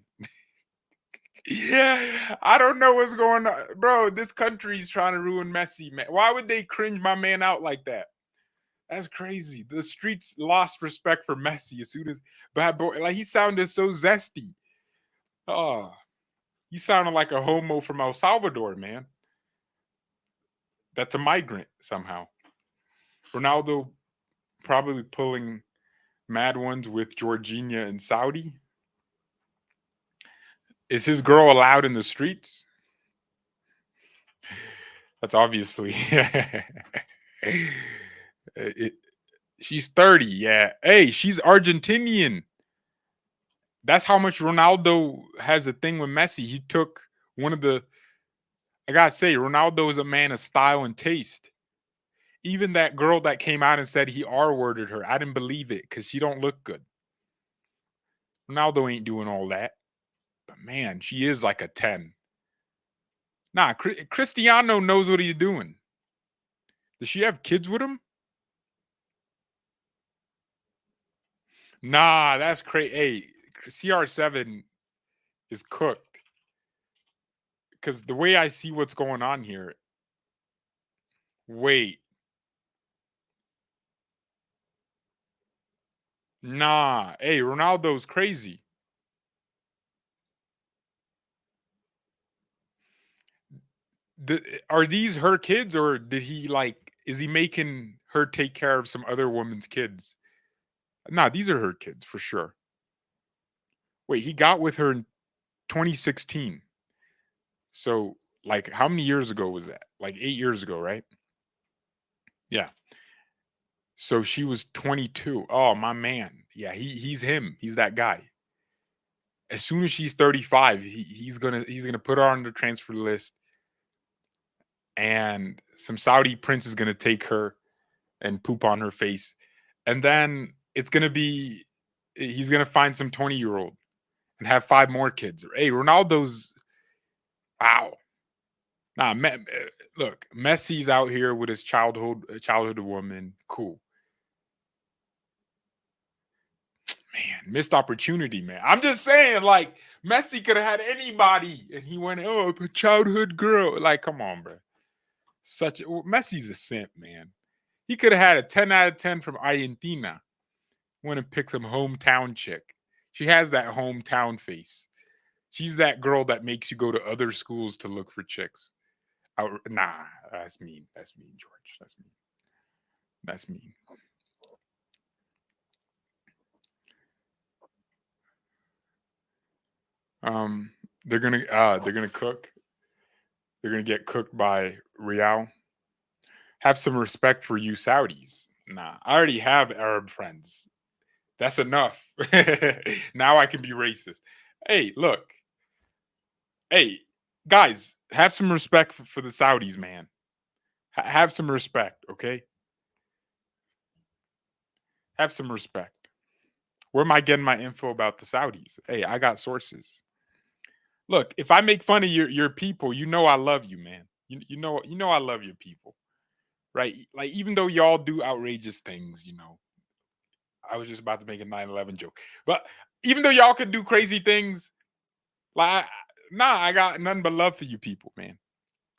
Yeah, I don't know what's going on, bro. This country's trying to ruin Messi, man. Why would they cringe my man out like that? That's crazy. The streets lost respect for Messi as soon as bad boy. Like he sounded so zesty. Oh, he sounded like a homo from El Salvador, man. That's a migrant somehow. Ronaldo probably pulling mad ones with Georgina and Saudi. Is his girl allowed in the streets? That's obviously it, she's 30. Yeah. Hey, she's Argentinian. That's how much Ronaldo has a thing with Messi. He took one of the I gotta say, Ronaldo is a man of style and taste. Even that girl that came out and said he R-worded her, I didn't believe it because she don't look good. Ronaldo ain't doing all that. But man, she is like a 10. Nah, Cristiano knows what he's doing. Does she have kids with him? Nah, that's crazy. Hey, CR7 is cooked. Because the way I see what's going on here. Wait. Nah. Hey, Ronaldo's crazy. Are these her kids or did he is he making her take care of some other woman's kids? Nah, these are her kids for sure. Wait, he got with her in 2016. So, like, how many years ago was that? Like 8 years ago, right? Yeah. So she was 22. Oh, my man. Yeah, he's him. He's that guy. As soon as she's 35, he's gonna put her on the transfer list, and some Saudi prince is gonna take her and poop on her face, and then it's gonna be he's gonna find some 20-year-old and have 5 more kids. Hey, Ronaldo's wow. Nah, look, Messi's out here with his childhood woman. Cool, man. Missed opportunity, man. I'm just saying, like Messi could have had anybody, and he went, oh, a childhood girl. Like, come on, bro. Messi's a simp, man. He could have had a 10 out of 10 from Argentina. Went and picked some hometown chick. She has that hometown face. She's that girl that makes you go to other schools to look for chicks. Nah, that's mean. That's mean, George. That's mean. That's mean. Um, they're gonna cook. They're gonna get cooked by Real. Have some respect for you Saudis. Nah, I already have Arab friends. That's enough. Now I can be racist. Hey, look. Hey, guys, have some respect for the Saudis, man. Have some respect, okay? Have some respect. Where am I getting my info about the Saudis? Hey, I got sources. Look, if I make fun of your people, you know I love you, man. You know I love your people, right? Like even though y'all do outrageous things, I was just about to make a 9/11 joke, but even though y'all could do crazy things, like nah, I got nothing but love for you people, man.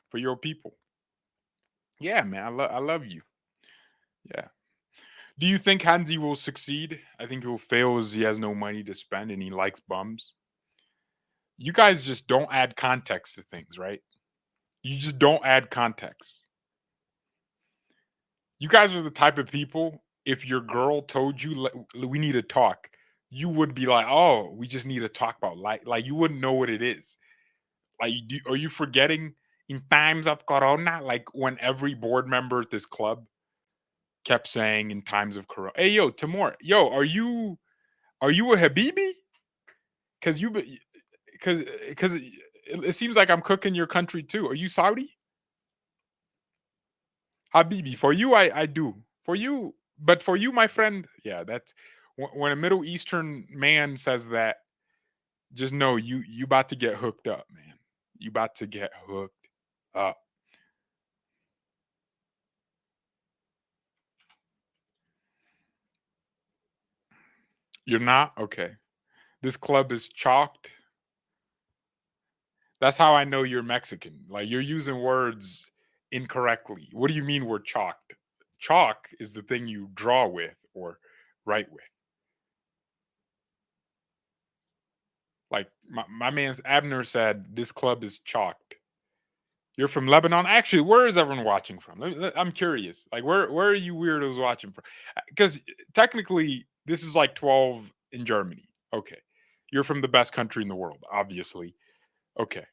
For your people, yeah, man. I love you. Yeah. Do you think Hansi will succeed? I think he will fail as he has no money to spend and he likes bums. You guys just don't add context to things, right? You just don't add context. You guys are the type of people, if your girl told you we need to talk, you would be like, "Oh, we just need to talk about like you wouldn't know what it is." Like are you forgetting in times of corona like when every board member at this club kept saying in times of corona, "Hey yo, Timor, yo, are you a Habibi?" Cuz you cuz it seems like I'm cooking your country too. Are you Saudi? Habibi, for you, I do. For you, but for you, my friend, yeah, that's when a Middle Eastern man says that. Just know you about to get hooked up, man. You about to get hooked up. You're not? Okay. This club is chalked. That's how I know you're Mexican. Like you're using words incorrectly. What do you mean we're chalked? Chalk is the thing you draw with or write with. Like my man's Abner said, this club is chalked. You're from Lebanon. Actually, where is everyone watching from? I'm curious. Like, where are you weirdos watching from? Because technically, this is like 12 in Germany. Okay, you're from the best country in the world, obviously. Okay,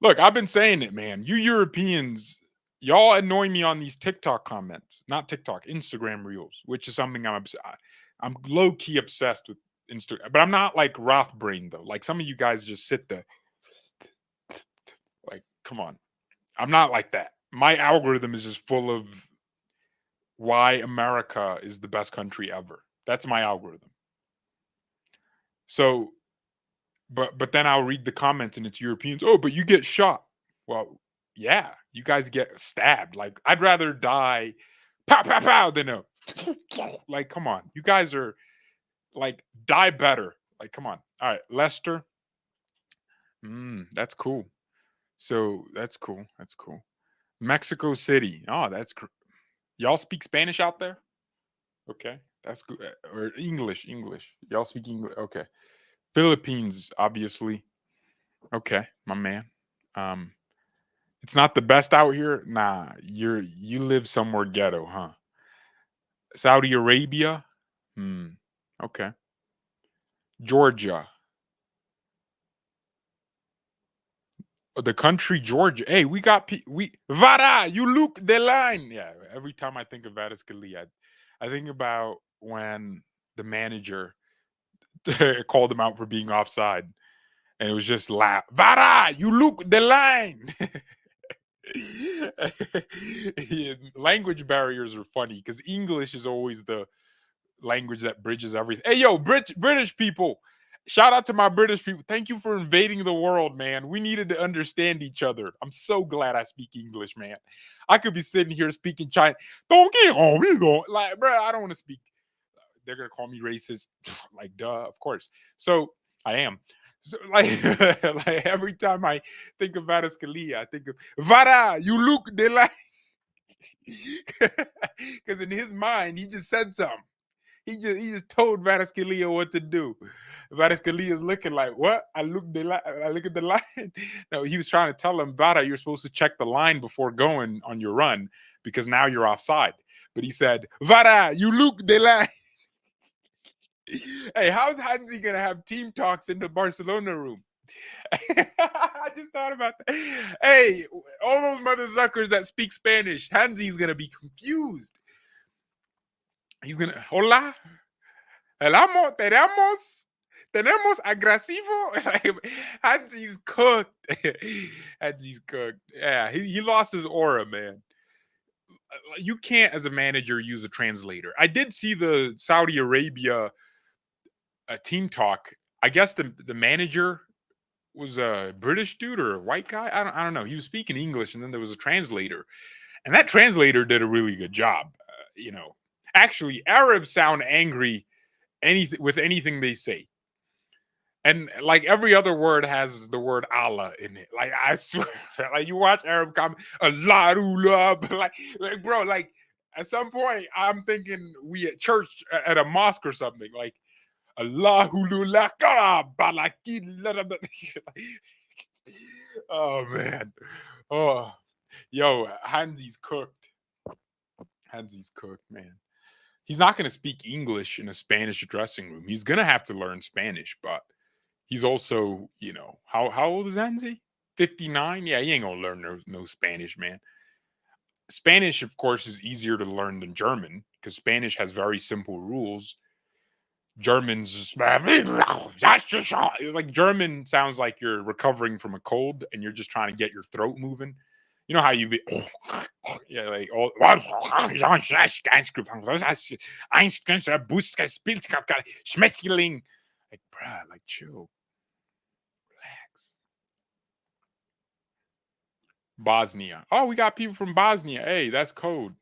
look, I've been saying it, man. You Europeans, y'all annoy me on these TikTok comments, not TikTok, Instagram reels, which is something I'm low key obsessed with Instagram, but I'm not like Roth brain though. Like some of you guys just sit there, like, come on. I'm not like that. My algorithm is just full of why America is the best country ever. That's my algorithm. So, but then I'll read the comments and it's Europeans. Oh, but you get shot. Well, yeah, you guys get stabbed. Like I'd rather die, pow pow pow, than a like. Come on, you guys are like die better. Like, come on. All right, Leicester. That's cool. So that's cool. That's cool. Mexico City. Oh, that's y'all speak Spanish out there? Okay, that's good. Or English, English. Y'all speak English. Okay. Philippines, obviously. Okay, my man. Um, it's not the best out here. Nah, you live somewhere ghetto, huh? Saudi Arabia. Okay. Georgia. The country Georgia. Hey, we got we Vara. You look the line. Yeah. Every time I think of Varadskali, I think about when the manager called him out for being offside, and it was just laugh. Vara, you look the line. Yeah, language barriers are funny because English is always the language that bridges everything. Hey, yo, British people. Shout out to my British people. Thank you for invading the world, man. We needed to understand each other. I'm so glad I speak English, man. I could be sitting here speaking Chinese. Don't get on me, though. Like, bro, I don't want to speak. They're gonna call me racist. Like, duh, of course. So I am. So, like, like every time I think of Scalia, I think of Vara. You look the like, because in his mind, he just said something. He just told Scalia what to do. Scalia is looking like, what? I look at the line. No, he was trying to tell him, Vara, you're supposed to check the line before going on your run because now you're offside. But he said, Vara, you look the line. Hey, how's Hansi gonna have team talks in the Barcelona room? I just thought about that. Hey, all those mother suckers that speak Spanish, Hansi's gonna be confused. He's gonna, hola, tenemos agresivo. Hansi's cooked. Hansi's cooked. Yeah, he lost his aura, man. You can't, as a manager, use a translator. I did see the Saudi Arabia team talk. I guess the manager was a British dude or a white guy. I don't know. He was speaking English, and then there was a translator, and that translator did a really good job. Actually, Arabs sound angry anything they say, and like every other word has the word Allah in it. Like I swear, like you watch Arab comment, Allah, like bro, like at some point I'm thinking we at church at a mosque or something like. Oh man. Oh, yo, Hansi's cooked. Hansi's cooked, man. He's not going to speak English in a Spanish dressing room. He's going to have to learn Spanish, but he's also, how old is Hansi? 59? Yeah, he ain't going to learn no Spanish, man. Spanish, of course, is easier to learn than German because Spanish has very simple rules. Germans like German sounds like you're recovering from a cold and you're just trying to get your throat moving. You know how you be yeah, like all Like, bruh, like chill, relax. Bosnia. Oh, we got people from Bosnia. Hey, that's code.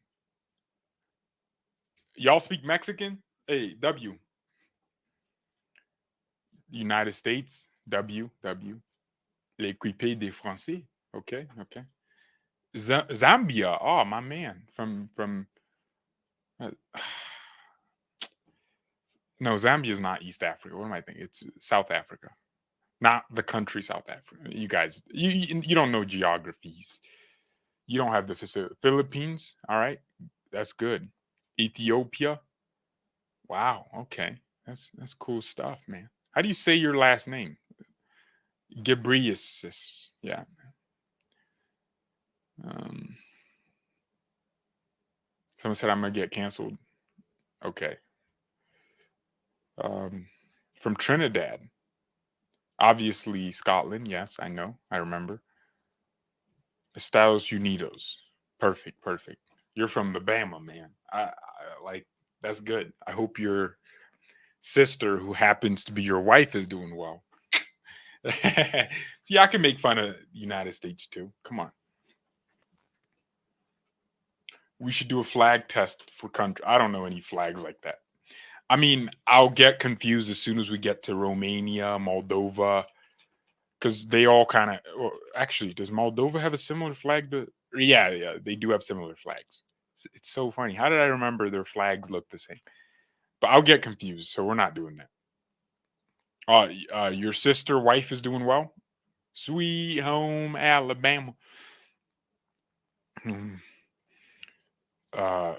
Y'all speak Mexican? Hey, W. United States. W. W. L'équipé des Français. Okay, okay. Zambia. Oh, my man. From uh, no, Zambia is not East Africa. What am I thinking? It's South Africa. Not the country South Africa. You guys, you don't know geographies. You don't have the Philippines. All right, that's good. Ethiopia. Wow. Okay, that's cool stuff, man. How do you say your last name? Ghebreyesus. Yeah. Um, Someone said I'm gonna get canceled. Okay. Um, from Trinidad. Obviously Scotland. Yes, I know. I remember. Estados Unidos. Perfect. Perfect. You're from the Bama, man. I like that's good. I hope your sister, who happens to be your wife, is doing well. See, I can make fun of the United States too. Come on. We should do a flag test for country. I don't know any flags like that. I mean, I'll get confused as soon as we get to Romania, Moldova, because they all kind of. Well, actually, does Moldova have a similar flag to? Yeah, yeah, they do have similar flags. It's so funny. How did I remember their flags look the same? But I'll get confused, so we're not doing that. Your sister, wife is doing well. Sweet home Alabama. Hmm. uh,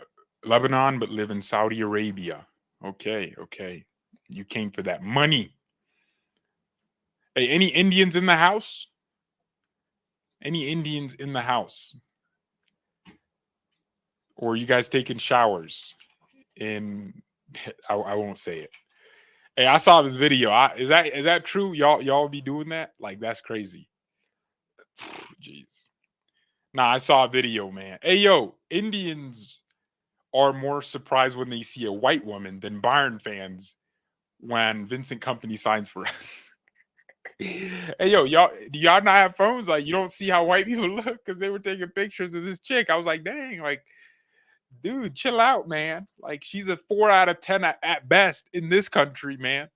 Lebanon, but live in Saudi Arabia. Okay, okay. You came for that money. Hey, any Indians in the house? Any Indians in the house? Or you guys taking showers? In I won't say it. Hey, I saw this video. Is that true? Y'all be doing that? Like that's crazy. Jeez. Nah, I saw a video, man. Hey, yo, Indians are more surprised when they see a white woman than Bayern fans when Vincent Kompany signs for us. Hey, yo, y'all, do y'all not have phones? Like, you don't see how white people look because they were taking pictures of this chick. I was like, dang, like, dude, chill out, man. Like, she's a 4 out of 10 at best in this country, man.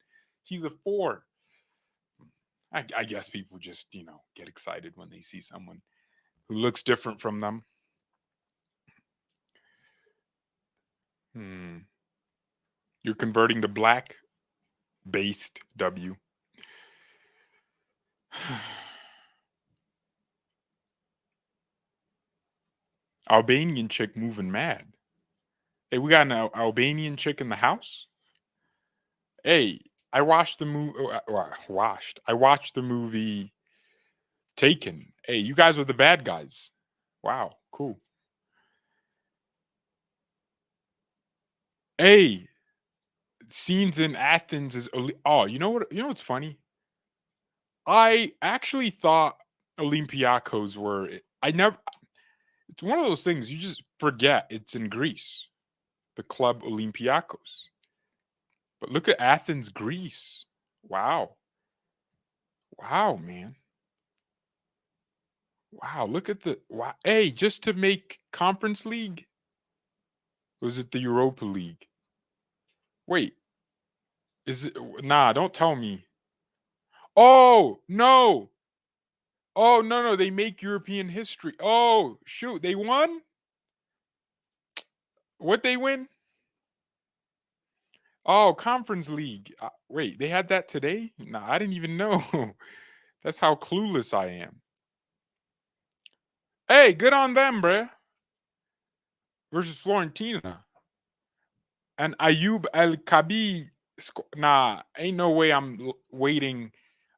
She's a 4. I guess people just, get excited when they see someone who looks different from them. Hmm. You're converting to black? Based W. Albanian chick moving mad. Hey, we got an Albanian chick in the house. Hey, I watched the movie. I watched the movie Taken. Hey, you guys were the bad guys. Wow, cool. Hey, scenes in Athens is. Oh, you know what? You know what's funny? I actually thought Olympiacos were. I never. It's one of those things you just forget. It's in Greece, the club Olympiacos. But look at Athens, Greece. Wow. Wow, man. Wow, look at the wow. Hey, just to make Conference League? Or was it the Europa League? Wait, is it nah, don't tell me. Oh, no. Oh, no, no, they make European history. Oh, shoot, they won? What they win? Oh, Conference League. Wait, they had that today? Nah, I didn't even know. That's how clueless I am. Hey, good on them, bruh. Versus Florentina. And Ayub El Kabi. Nah, ain't no way I'm waiting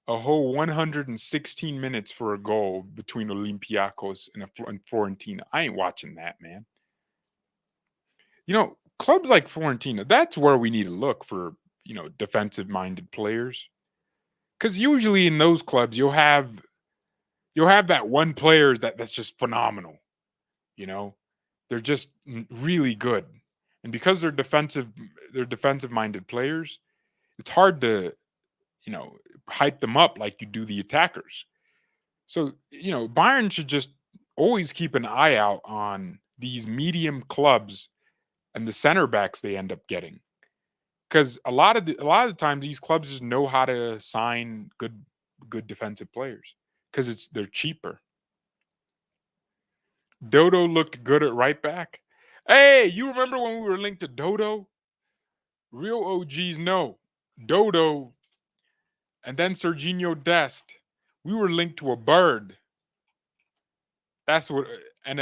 a whole 116 minutes for a goal between Olympiacos and Florentina. I ain't watching that, man. Clubs like Florentina, that's where we need to look for, defensive minded players. Because usually in those clubs, you'll have that one player that's just phenomenal. You know, they're just really good, and because they're defensive minded players, it's hard to hype them up like you do the attackers. So, Bayern should just always keep an eye out on these medium clubs and the center backs they end up getting. Because a lot of the times these clubs just know how to sign good defensive players because they're cheaper. Dodo looked good at right back. Hey, you remember when we were linked to Dodo? Real OGs know. Dodo and then Serginho Dest. We were linked to a bird. That's what and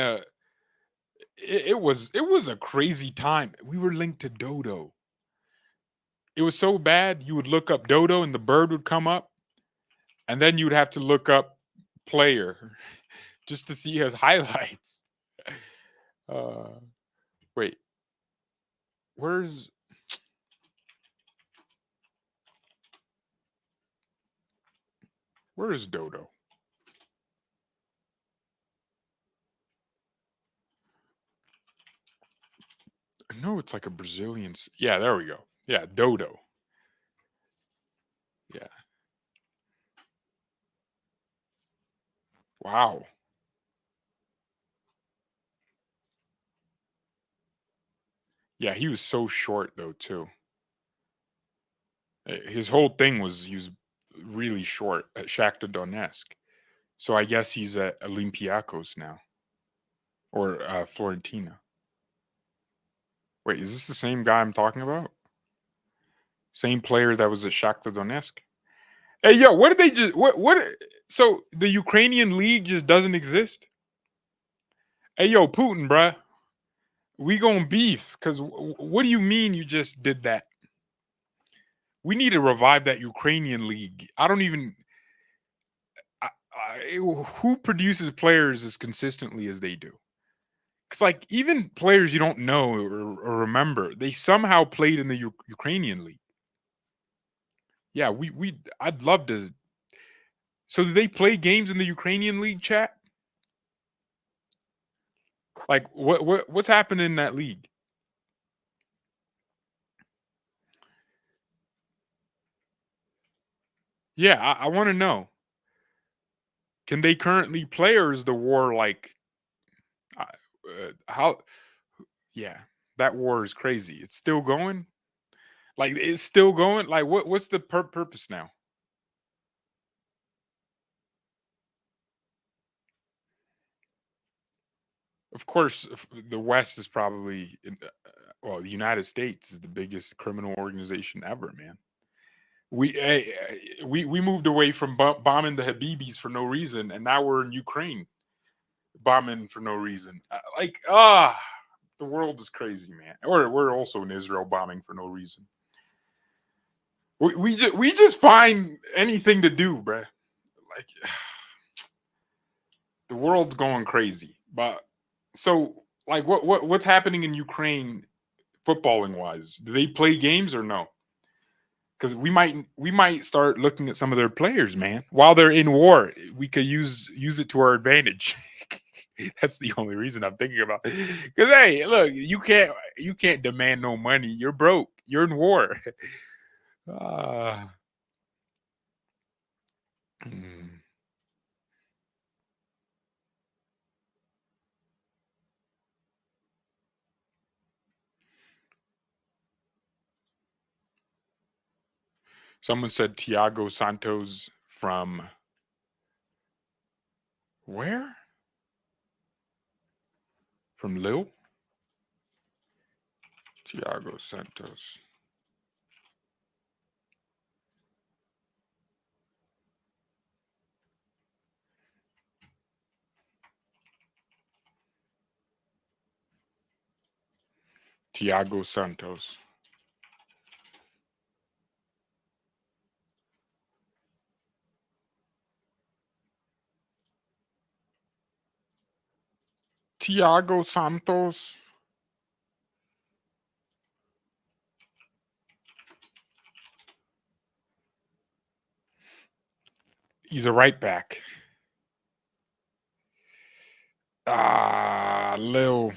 it was a crazy time. We were linked to Dodo. It was so bad you would look up Dodo and the bird would come up, and then you'd have to look up player just to see his highlights. Uh, wait, where's where is Dodo? I know it's like a Brazilian. Yeah, there we go. Yeah, Dodo. Yeah. Wow. Yeah, he was so short though too. His whole thing was he was really short at Shakhtar Donetsk. So I guess he's at Olympiacos now or Florentina. Wait, is this the same guy I'm talking about? Same player that was at Shakhtar Donetsk? Hey, yo, what did they just what? So the Ukrainian league just doesn't exist? Hey, yo, Putin, bruh, we gonna beef? Cause what do you mean you just did that? We need to revive that Ukrainian league. I don't even. Who produces players as consistently as they do? Because like even players you don't know or remember, they somehow played in the Ukrainian league. Yeah, I'd love to. So do they play games in the Ukrainian league, chat? Like what's happening in that league? Yeah, I want to know. Can they currently play, or is the war like how? Yeah, that war is crazy. It's still going. Like it's still going. Like what's the purpose now? Of course, the West is probably well, the United States is the biggest criminal organization ever, man. We moved away from bombing the Habibis for no reason, and now we're in Ukraine bombing for no reason. The world is crazy, man. Or we're also in Israel bombing for no reason. We just find anything to do, bruh. Like the world's going crazy. But so like what's happening in Ukraine footballing wise? Do they play games or no? Because we might start looking at some of their players, man. While they're in war, we could use it to our advantage. That's the only reason I'm thinking about. Because hey, look, you can't demand no money. You're broke. You're in war. Uh, hmm. Someone said Thiago Santos from where? From Lille? Thiago Santos. Thiago Santos. Thiago Santos. He's a right back. Lil.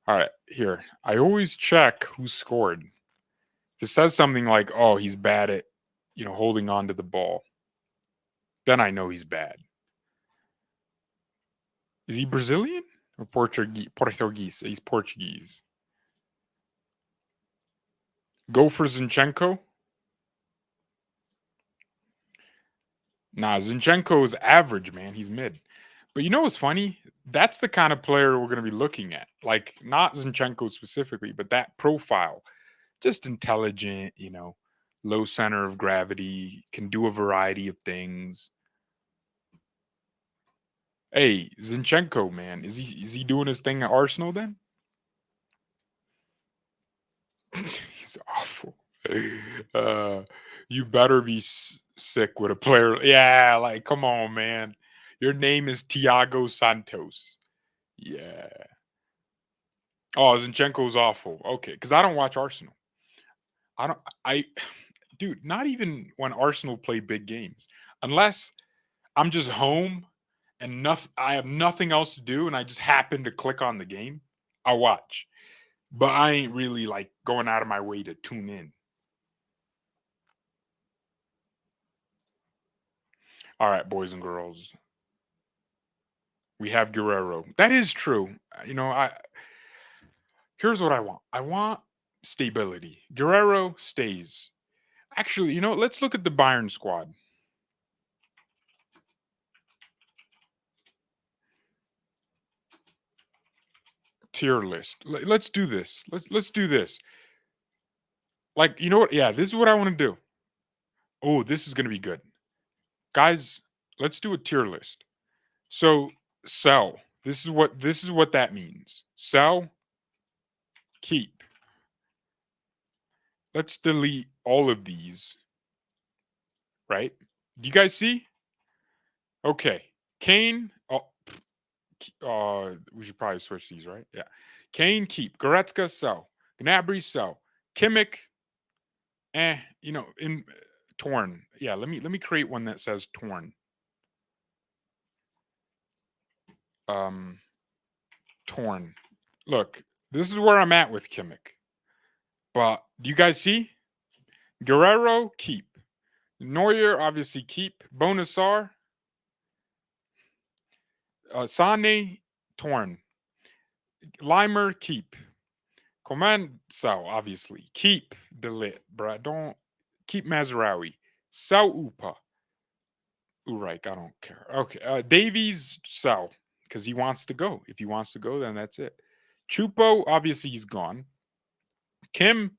All right, here. I always check who scored If it says something like, "Oh, he's bad at, holding on to the ball," then I know he's bad. Is he Brazilian or Portuguese? Portuguese. He's Portuguese. Go for Zinchenko. Nah, Zinchenko is average, man. He's mid. But you know what's funny? That's the kind of player we're going to be looking at. Like, not Zinchenko specifically, but that profile. Just intelligent, low center of gravity, can do a variety of things. Hey, Zinchenko, man, is he doing his thing at Arsenal then? He's awful. Uh, you better be sick with a player. Yeah, like come on, man. Your name is Thiago Santos. Yeah. Oh, Zinchenko's awful. Okay, because I don't watch Arsenal. I don't. Dude, not even when Arsenal play big games, unless I'm just home and I have nothing else to do, and I just happen to click on the game. I watch, but I ain't really like going out of my way to tune in. All right, boys and girls, we have Guerrero. That is true. I here's what I want. I want stability. Guerrero stays. Actually, let's look at the Bayern squad. Tier list. Let's do this. Let's do this. Like, you know what? Yeah, this is what I want to do. Oh, this is going to be good. Guys, let's do a tier list. So, sell. This is what that means. Sell, keep. Let's delete all of these, right? Do you guys see? Okay. Kane, we should probably switch these, right? Yeah. Kane, keep. Goretzka, sell. Gnabry, sell. Kimmich, in torn. Yeah, let me create one that says torn. Um, torn. Look, this is where I'm at with Kimmich. But do you guys see? Guerrero, keep. Neuer, obviously keep. Bonasar, Sane, torn. Limer, keep. Command, sell, obviously. Keep Delit, bruh. Don't keep Mazraoui. Sell Upa. Urike, I don't care. Okay. Davies, sell. Because he wants to go. If he wants to go, then that's it. Chupo, obviously he's gone. Kim,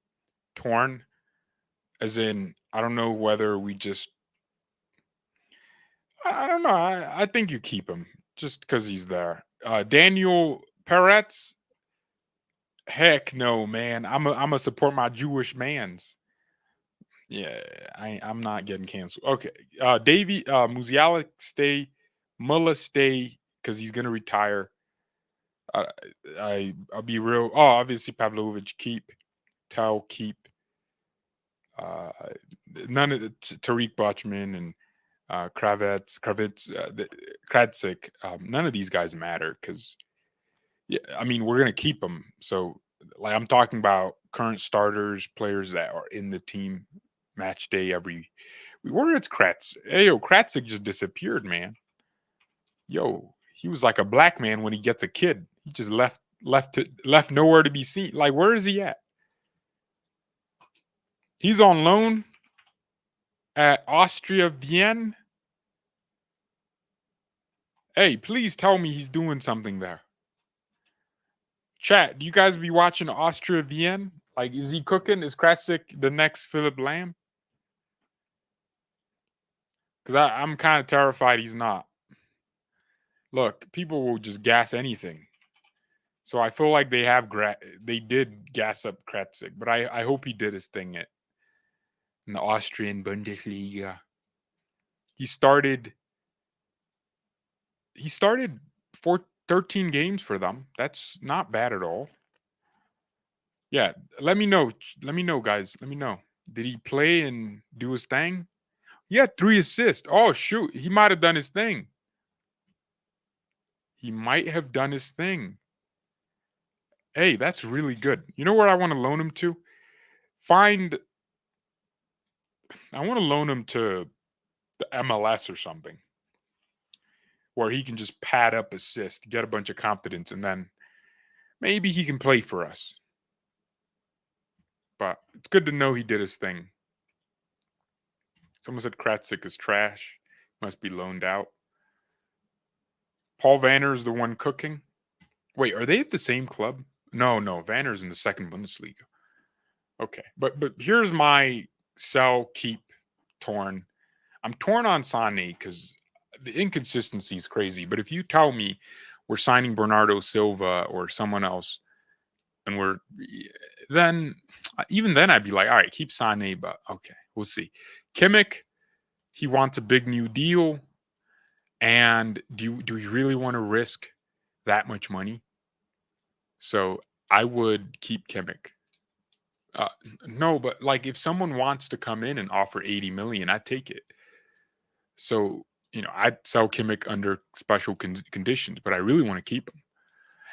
torn. As in, I don't know whether we just I don't know. I think you keep him just because he's there. Daniel Peretz, heck no, man. I'm a support my Jewish man's. Yeah, I'm not getting canceled. Okay, Musiala stay, Mullah stay because he's gonna retire. I, I'll be real. Oh, obviously Pavlovich keep, Tau keep. Uh, none of the Tariq Bachman and Kravitz, none of these guys matter because, yeah, I mean, we're gonna keep them. So, like, I'm talking about current starters, players that are in the team match day every. Where it's Kratz? Hey, yo, Kratzik just disappeared, man. Yo, he was like a black man when he gets a kid. He just left nowhere to be seen. Like, where is he at? He's on loan at Austria Vienna. Hey, please tell me he's doing something there. Chat, do you guys be watching Austria Vienna? Like, is he cooking? Is Krasik the next Philip Lamb? Because I'm kind of terrified he's not. Look, people will just gas anything. So I feel like they did gas up Kratzig, but I hope he did his thing in the Austrian Bundesliga. He started for 13 games for them. That's not bad at all. Yeah, let me know. Let me know, guys. Let me know. Did he play and do his thing? He had 3 assists. Oh, shoot. He might have done his thing. He might have done his thing. Hey, that's really good. You know where I want to loan him to? Find I want to loan him to the MLS or something, where he can just pad up assist, get a bunch of confidence, and then maybe he can play for us. But it's good to know he did his thing. Someone said Kratzik is trash. Must be loaned out. Paul Vanner is the one cooking. Wait, are they at the same club? No, Vanner's in the second Bundesliga. Okay, but here's my sell, keep, torn. I'm torn on Sané because the inconsistency is crazy. But if you tell me we're signing Bernardo Silva or someone else, and then even then I'd be like, all right, keep Sané, but okay, we'll see. Kimmich, he wants a big new deal, and do we really want to risk that much money? So I would keep Kimmich. No, but like if someone wants to come in and offer 80 million, I'd take it. So, I'd sell Kimmich under special conditions, but I really want to keep him.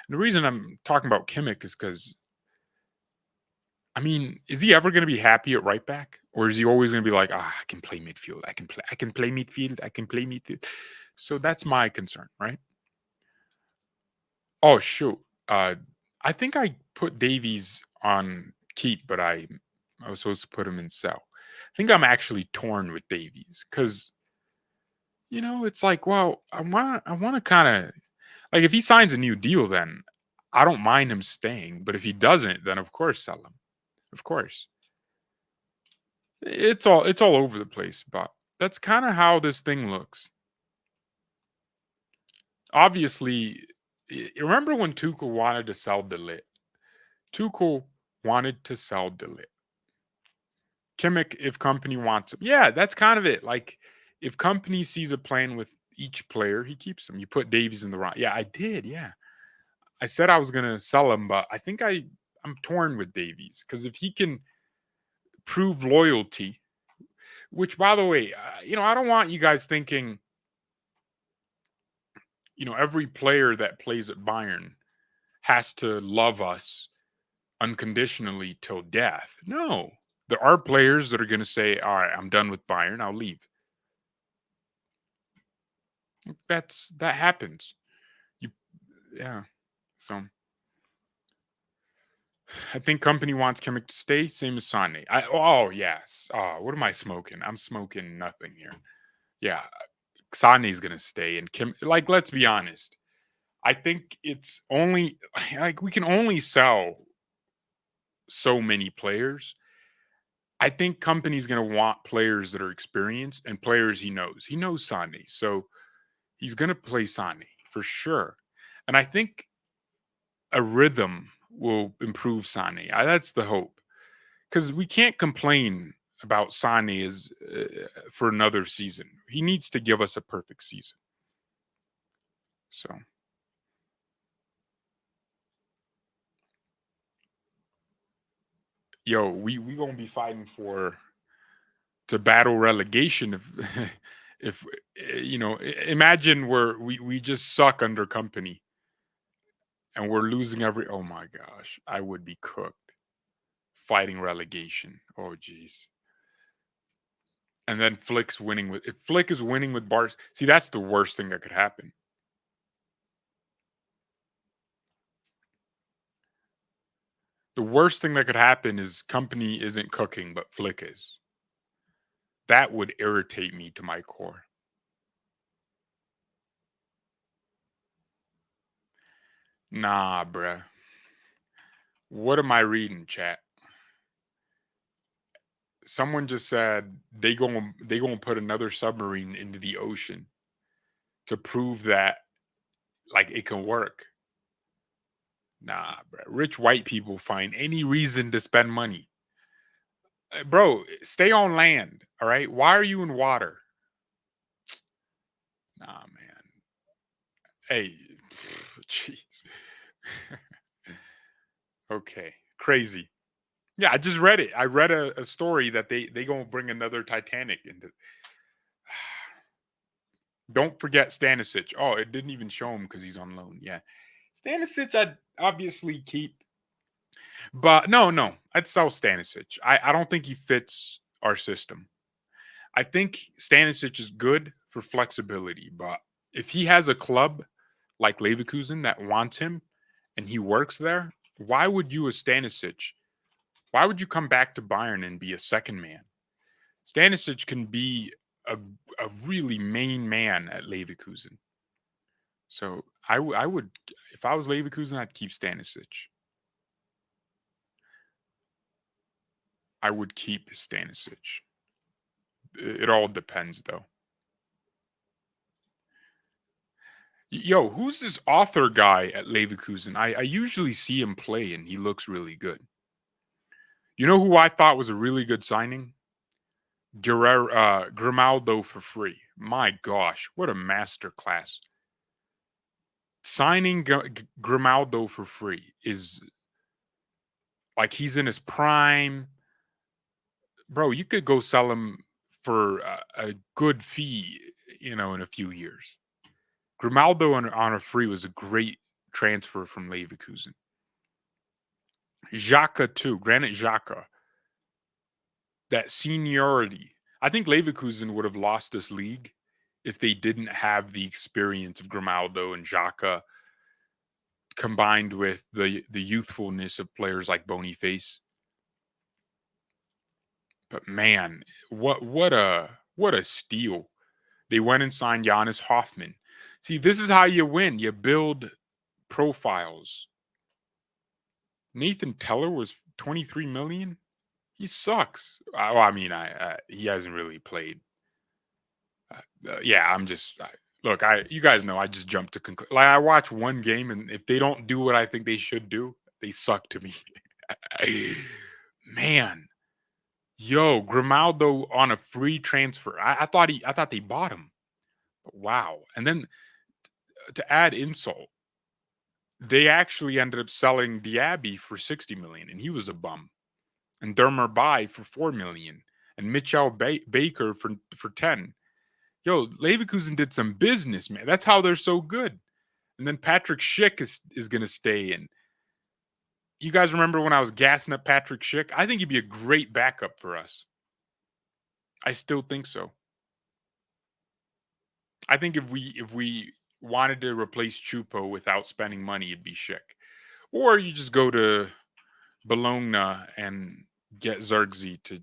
And the reason I'm talking about Kimmich is because, I mean, is he ever going to be happy at right back? Or is he always going to be like, I can play midfield. I can play midfield. I can play midfield. So that's my concern, right? Oh, shoot. I think I put Davies on keep, but I was supposed to put him in sell. I think I'm actually torn with Davies because it's like, well, I want to kind of like if he signs a new deal, then I don't mind him staying. But if he doesn't, then of course sell him. Of course, it's all over the place. But that's kind of how this thing looks. Obviously, remember when Tuchel wanted to sell De Ligt? Tuchel wanted to sell De Ligt. Kimmich, if Kompany wants him. Yeah, that's kind of it. Like, if Kompany sees a plan with each player, he keeps him. You put Davies in the right. Yeah, I did. Yeah. I said I was going to sell him, but I think I'm torn with Davies because if he can prove loyalty, which, by the way, I don't want you guys thinking, every player that plays at Bayern has to love us unconditionally till death. No, there are players that are going to say, all right, I'm done with Bayern. I'll leave. That happens. Yeah. So I think Kompany wants Kimmich to stay, same as Sané. Oh yes. Oh, what am I smoking? I'm smoking nothing here. Yeah, Sané's gonna stay, and Kim. Like, let's be honest. I think it's only like we can only sell so many players. I think Kompany's gonna want players that are experienced and players he knows. He knows Sané, so he's gonna play Sané for sure. And I think a rhythm will improve Sané. That's the hope. Because we can't complain about Sané as for another season. He needs to give us a perfect season. So, we gonna be fighting to battle relegation if if imagine we just suck under Kompany and we're losing every. Oh my gosh, I would be cooked fighting relegation. Oh geez. And then if Flick is winning with Bars, see that's the worst thing that could happen. The worst thing that could happen is Kompany isn't cooking, but Flick is. That would irritate me to my core. Nah, bruh. What am I reading, chat? Someone just said they gonna put another submarine into the ocean to prove that like it can work. Nah, bruh. Rich white people find any reason to spend money. Bro, stay on land. All right. Why are you in water? Nah, man. Hey, jeez. Okay, crazy. Yeah, I just read it. I read a story that they gonna bring another Titanic into. Don't forget Stanisic. Oh, it didn't even show him because he's on loan. Yeah, Stanisic I'd obviously keep, but no, I'd sell Stanisic. I don't think he fits our system. I think Stanisic is good for flexibility, but if he has a club like Leverkusen that wants him and he works there, why would you, as Stanisic, why would you come back to Bayern and be a second man? Stanisic can be a, a really main man at Leverkusen. So I would, if I was Leverkusen, I'd keep Stanisic. I would keep Stanisic. It all depends, though. Yo, who's this author guy at Leverkusen? I usually see him play, and he looks really good. You know who I thought was a really good signing? Grimaldo for free. My gosh, what a masterclass. Signing Grimaldo for free is like he's in his prime. Bro, you could go sell him for a good fee, in a few years. Grimaldo on a free was a great transfer from Leverkusen. Xhaka too, Granit Xhaka. That seniority. I think Leverkusen would have lost this league if they didn't have the experience of Grimaldo and Xhaka combined with the youthfulness of players like Boniface. But man, what a steal. They went and signed Jonas Hoffman. See, this is how you win. You build profiles. Nathan Teller was 23 million. He sucks. Well, I mean, he hasn't really played. Yeah, I'm just look. You guys know I just jump to conclude. Like I watch one game, and if they don't do what I think they should do, they suck to me. Man, yo, Grimaldo on a free transfer. I thought they bought him. But wow. And then to add insult, they actually ended up selling Diaby for 60 million, and he was a bum. And Dermer Bay for 4 million, and Mitchell Baker for 10. Yo, Leverkusen did some business, man. That's how they're so good. And then Patrick Schick is going to stay in. You guys remember when I was gassing up Patrick Schick? I think he'd be a great backup for us. I still think so. I think if we wanted to replace Chupo without spending money, it'd be Schick. Or you just go to Bologna and get Zirkzee to,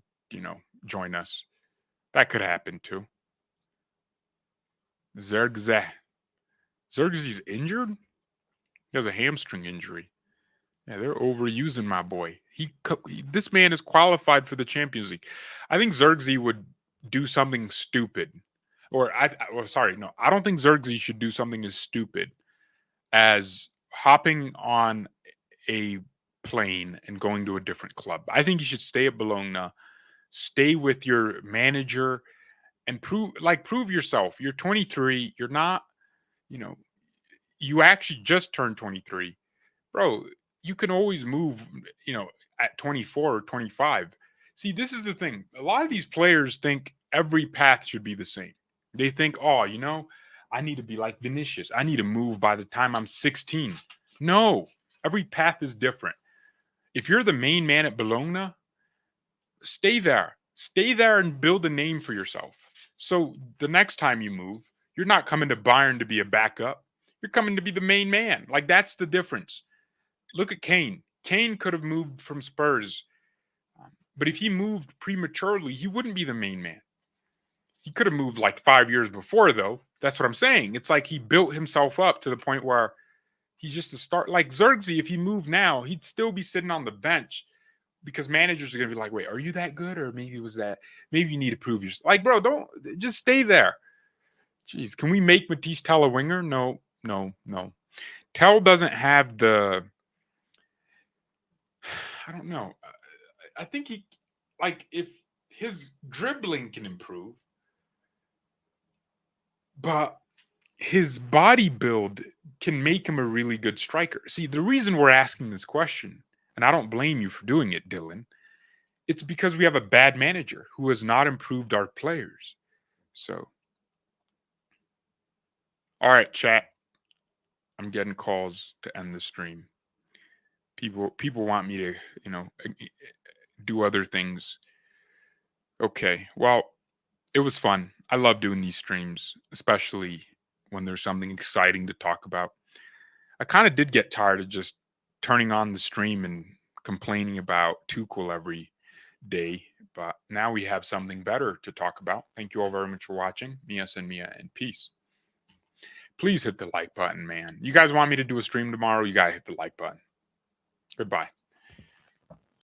join us. That could happen too. Zirkzee. Zirkzee's injured? He has a hamstring injury. Yeah, they're overusing my boy. This man is qualified for the Champions League. I think Zirkzee would do something stupid. I don't think Zirkzee should do something as stupid as hopping on a plane and going to a different club. I think you should stay at Bologna, stay with your manager, and prove yourself. You're 23. You're not, you actually just turned 23. Bro, you can always move, at 24 or 25. See, this is the thing. A lot of these players think every path should be the same. They think, oh, I need to be like Vinicius. I need to move by the time I'm 16. No, every path is different. If you're the main man at Bologna, stay there. Stay there and build a name for yourself. So the next time you move, you're not coming to Bayern to be a backup. You're coming to be the main man. Like, that's the difference. Look at Kane. Kane could have moved from Spurs. But if he moved prematurely, he wouldn't be the main man. He could have moved like 5 years before, though. That's what I'm saying. It's like he built himself up to the point where he's just a start. Like Zirkzee, if he moved now, he'd still be sitting on the bench because managers are going to be like, wait, are you that good? Or maybe you need to prove yourself. Like, bro, don't just stay there. Jeez, can we make Matisse Tell a winger? No. Tell doesn't have the, I don't know. I think if his dribbling can improve, but his body build can make him a really good striker. See, the reason we're asking this question, and I don't blame you for doing it, Dylan, it's because we have a bad manager who has not improved our players. So, all right, chat. I'm getting calls to end the stream. People want me to, do other things. Okay, well, It was fun. I love doing these streams, especially when there's something exciting to talk about. I kind of did get tired of just turning on the stream and complaining about Tuchel every day, but now we have something better to talk about. Thank you all very much for watching. Mia and Mia, and peace. Please hit the like button, man. You guys want me to do a stream tomorrow? You got to hit the like button. Goodbye.